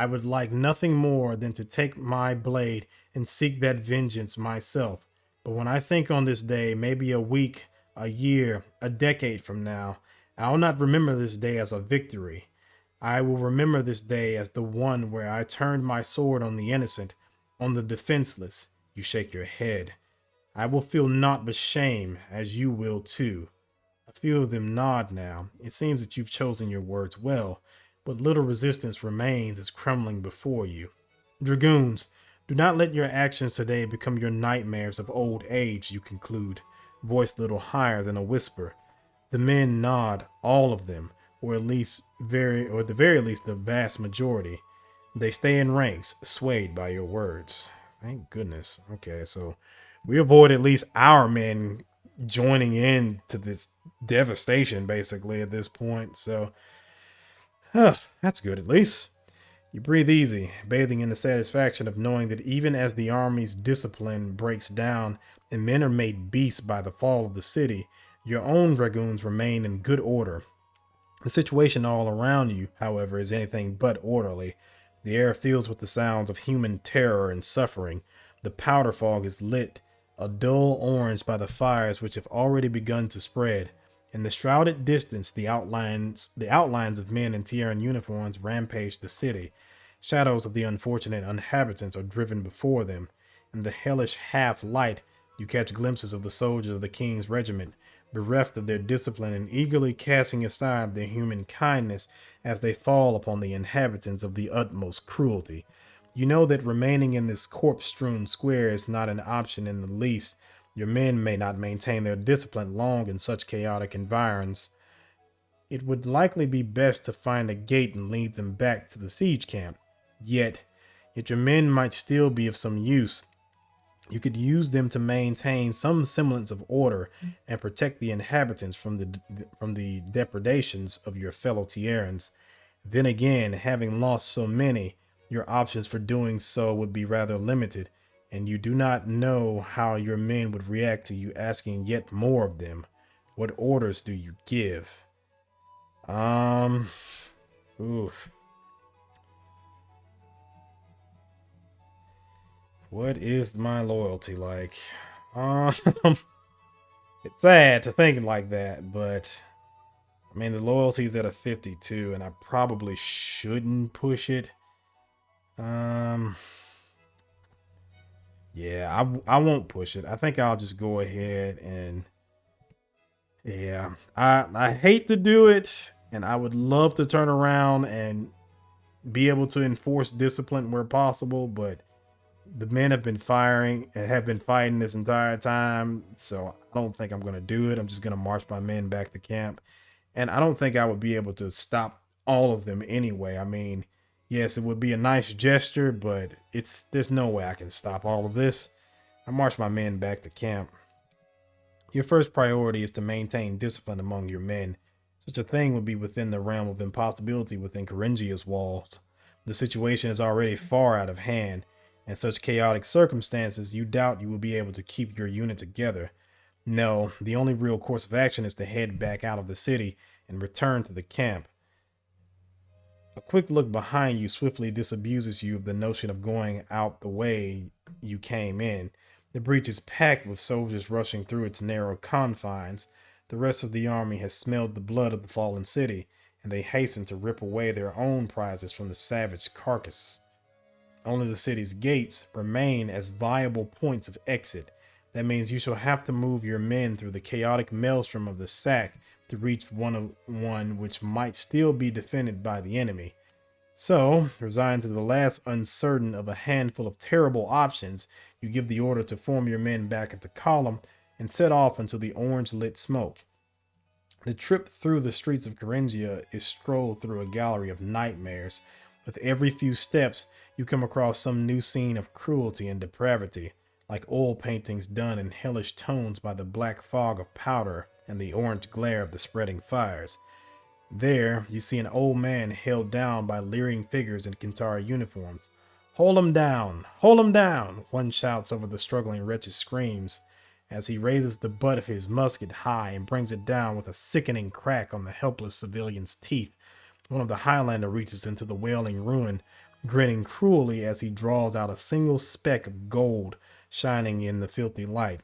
would like nothing more than to take my blade and seek that vengeance myself. But when I think on this day, maybe a week, a year, a decade from now, I'll not remember this day as a victory. I will remember this day as the one where I turned my sword on the innocent, on the defenseless. You shake your head. I will feel naught but shame, as you will too. A few of them nod now. It seems that you've chosen your words well. What little resistance remains is crumbling before you. Dragoons, do not let your actions today become your nightmares of old age, you conclude, voiced a little higher than a whisper. The men nod, all of them, or at the very least the vast majority. They stay in ranks, swayed by your words. Thank goodness. Okay, so we avoid at least our men joining in to this devastation basically at this point. So that's good at least. You breathe easy, bathing in the satisfaction of knowing that even as the army's discipline breaks down and men are made beasts by the fall of the city, your own dragoons remain in good order. The situation all around you, however, is anything but orderly. The air fills with the sounds of human terror and suffering. The powder fog is lit a dull orange by the fires which have already begun to spread. In the shrouded distance, the outlines of men in Tierran uniforms rampage the city. Shadows of the unfortunate inhabitants are driven before them. In the hellish half light, you catch glimpses of the soldiers of the king's regiment, bereft of their discipline and eagerly casting aside their human kindness as they fall upon the inhabitants of the utmost cruelty. You know that remaining in this corpse strewn square is not an option in the least. Your men may not maintain their discipline long in such chaotic environs. It would likely be best to find a gate and lead them back to the siege camp. Yet your men might still be of some use. You could use them to maintain some semblance of order and protect the inhabitants from the depredations of your fellow Tierrans. Then again, having lost so many, your options for doing so would be rather limited, and you do not know how your men would react to you asking yet more of them. What orders do you give? Oof. What is my loyalty like? Um, it's sad to think like that, but I mean, the loyalty's at a 52, and I probably shouldn't push it. Um, yeah, I won't push it. I think I'll just go ahead and yeah, I hate to do it, and I would love to turn around and be able to enforce discipline where possible, but the men have been firing and have been fighting this entire time, so I don't think I'm gonna do it. I'm just gonna march my men back to camp, and I don't think I would be able to stop all of them anyway. I mean, yes, it would be a nice gesture, but there's no way I can stop all of this. I march my men back to camp. Your first priority is to maintain discipline among your men. Such a thing would be within the realm of impossibility within Kharangia's walls. The situation is already far out of hand. In such chaotic circumstances, you doubt you will be able to keep your unit together. No, the only real course of action is to head back out of the city and return to the camp. A quick look behind you swiftly disabuses you of the notion of going out the way you came in. The breach is packed with soldiers rushing through its narrow confines. The rest of the army has smelled the blood of the fallen city, and they hasten to rip away their own prizes from the savage carcass. Only the city's gates remain as viable points of exit. That means you shall have to move your men through the chaotic maelstrom of the sack to reach one which might still be defended by the enemy. So, resigned to the last uncertain of a handful of terrible options, you give the order to form your men back into column and set off into the orange-lit smoke. The trip through the streets of Kharangia is strolled through a gallery of nightmares. With every few steps, you come across some new scene of cruelty and depravity, like oil paintings done in hellish tones by the black fog of powder and the orange glare of the spreading fires. There, you see an old man held down by leering figures in Kintara uniforms. "Hold him down! Hold him down!" one shouts over the struggling wretch's screams, as he raises the butt of his musket high and brings it down with a sickening crack on the helpless civilian's teeth. One of the Highlander reaches into the wailing ruin, grinning cruelly as he draws out a single speck of gold shining in the filthy light.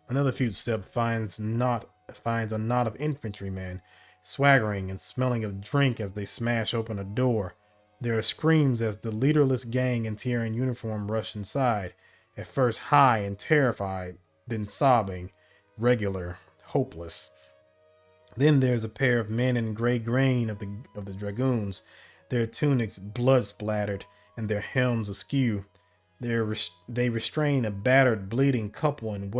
Another footstep finds a knot of infantrymen, swaggering and smelling of drink as they smash open a door. There are screams as the leaderless gang in Tierran uniform rush inside, at first high and terrified, then sobbing, regular, hopeless. Then there's a pair of men in gray grain of the dragoons, their tunics blood splattered and their helms askew. They restrain a battered, bleeding couple in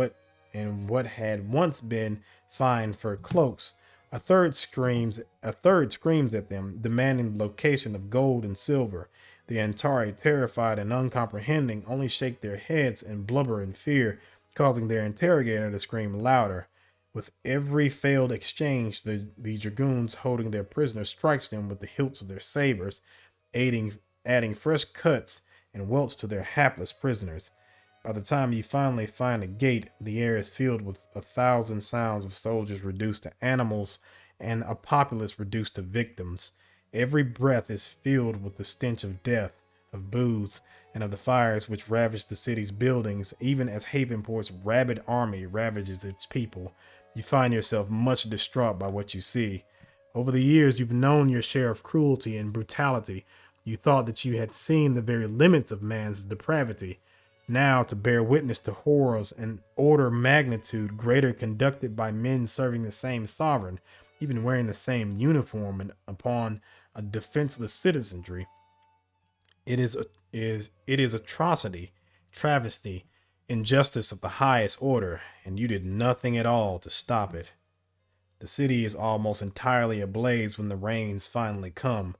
what had once been fine fur cloaks. A third screams at them, demanding the location of gold and silver. The Antari, terrified and uncomprehending, only shake their heads and blubber in fear, causing their interrogator to scream louder. With every failed exchange, the dragoons holding their prisoners strikes them with the hilts of their sabers, adding fresh cuts and welts to their hapless prisoners. By the time you finally find a gate, the air is filled with 1,000 sounds of soldiers reduced to animals and a populace reduced to victims. Every breath is filled with the stench of death, of booze, and of the fires which ravaged the city's buildings, even as Havenport's rabid army ravages its people, you find yourself much distraught by what you see. Over the years, you've known your share of cruelty and brutality. You thought that you had seen the very limits of man's depravity. Now, to bear witness to horrors and order magnitude greater conducted by men serving the same sovereign, even wearing the same uniform and upon a defenseless citizenry, it is atrocity, travesty, injustice of the highest order, and you did nothing at all to stop it. The city is almost entirely ablaze when the rains finally come.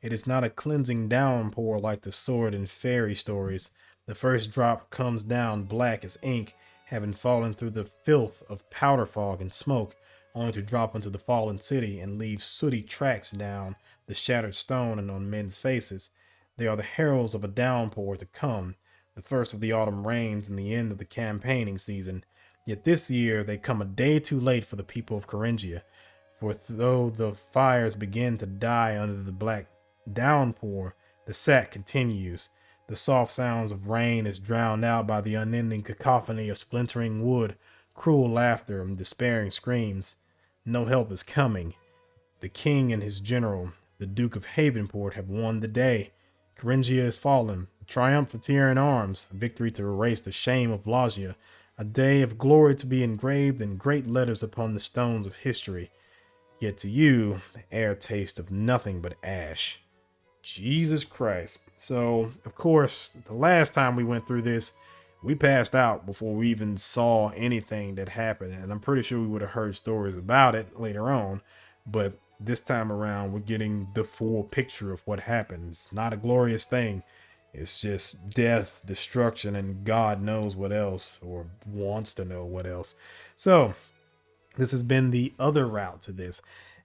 It is not a cleansing downpour like the sword in fairy stories. The first drop comes down black as ink, having fallen through the filth of powder fog and smoke, only to drop into the fallen city and leave sooty tracks down the shattered stone and on men's faces. They are the heralds of a downpour to come, the first of the autumn rains and the end of the campaigning season. Yet this year they come a day too late for the people of Kharangia, for though the fires begin to die under the black downpour, the sack continues. The soft sounds of rain is drowned out by the unending cacophony of splintering wood, cruel laughter, and despairing screams. No help is coming. The king and his general, the Duke of Havenport, have won the day. Kharingia is fallen, a triumphateer in arms, a victory to erase the shame of Lagia, a day of glory to be engraved in great letters upon the stones of history. Yet to you, the air tastes of nothing but ash. Jesus Christ. So, of course, the last time we went through this, we passed out before we even saw anything that happened. And I'm pretty sure we would have heard stories about it later on. But this time around, we're getting the full picture of what happened. It's not a glorious thing. It's just death, destruction, and God knows what else, or wants to know what else. So, this has been the other route to this.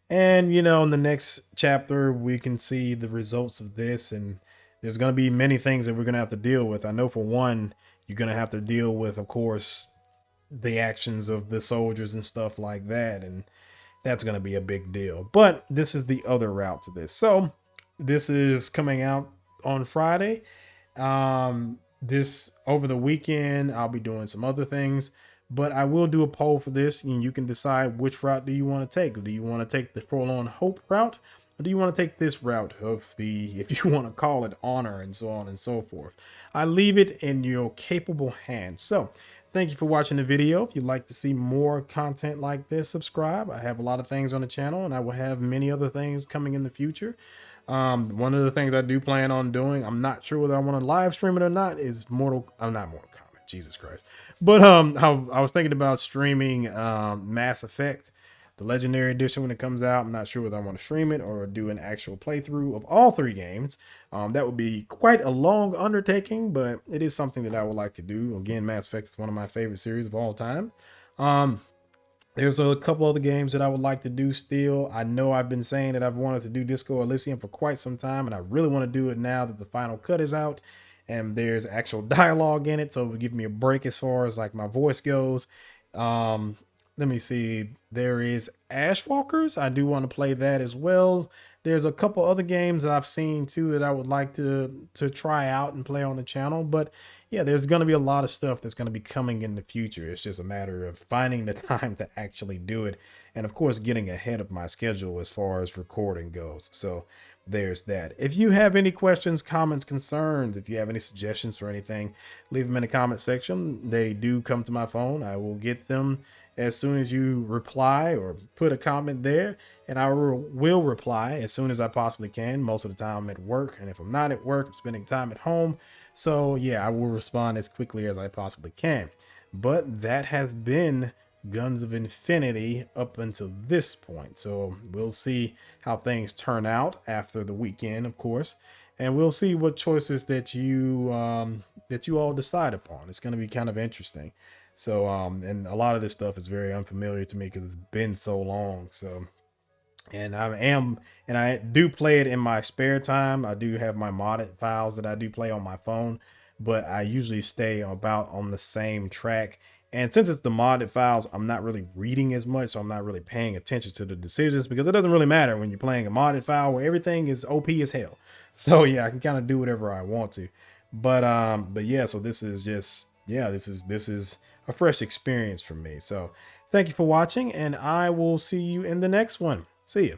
And, in the next chapter, we can see the results of this. And there's going to be many things that we're going to have to deal with. I know for one, you're going to have to deal with, of course, the actions of the soldiers and stuff like that. And that's going to be a big deal. But this is the other route to this. So this is coming out on Friday. This over the weekend, I'll be doing some other things. But I will do a poll for this, and you can decide which route do you want to take. Do you want to take the Forlorn Hope route, or do you want to take this route of the, if you want to call it, honor and so on and so forth? I leave it in your capable hands. So thank you for watching the video. If you'd like to see more content like this, subscribe. I have a lot of things on the channel, and I will have many other things coming in the future. One of the things I do plan on doing, I'm not sure whether I want to live stream it or not, is not Mortal Kombat, Jesus Christ. But I was thinking about streaming Mass Effect, the Legendary Edition, when it comes out. I'm not sure whether I want to stream it or do an actual playthrough of all three games. That would be quite a long undertaking, but it is something that I would like to do. Again, Mass Effect is one of my favorite series of all time. There's a couple other games that I would like to do still. I know I've been saying that I've wanted to do Disco Elysium for quite some time, and I really want to do it now that the final cut is out and there's actual dialogue in it, so it would give me a break as far as like my voice goes. Let me see. There is Ashwalkers. I do want to play that as well. There's a couple other games that I've seen too that I would like to try out and play on the channel. But yeah, there's going to be a lot of stuff that's going to be coming in the future. It's just a matter of finding the time to actually do it. And of course, getting ahead of my schedule as far as recording goes. So there's that. If you have any questions, comments, concerns, if you have any suggestions for anything, leave them in the comment section. They do come to my phone. I will get them as soon as you reply or put a comment there, and I will reply as soon as I possibly can. Most of the time I'm at work, and if I'm not at work, I'm spending time at home. So yeah, I will respond as quickly as I possibly can. But that has been Guns of Infinity up until this point. So we'll see how things turn out after the weekend, of course, and we'll see what choices that you all decide upon. It's going to be kind of interesting. So and a lot of this stuff is very unfamiliar to me because it's been so long. So and I do play it in my spare time. I do have my modded files that I do play on my phone, but I usually stay about on the same track. And since it's the modded files, I'm not really reading as much, so I'm not really paying attention to the decisions, because it doesn't really matter when you're playing a modded file where everything is OP as hell. So yeah, I can kind of do whatever I want to. But yeah, so this is just, yeah, this is a fresh experience for me. So thank you for watching, and I will see you in the next one. See you.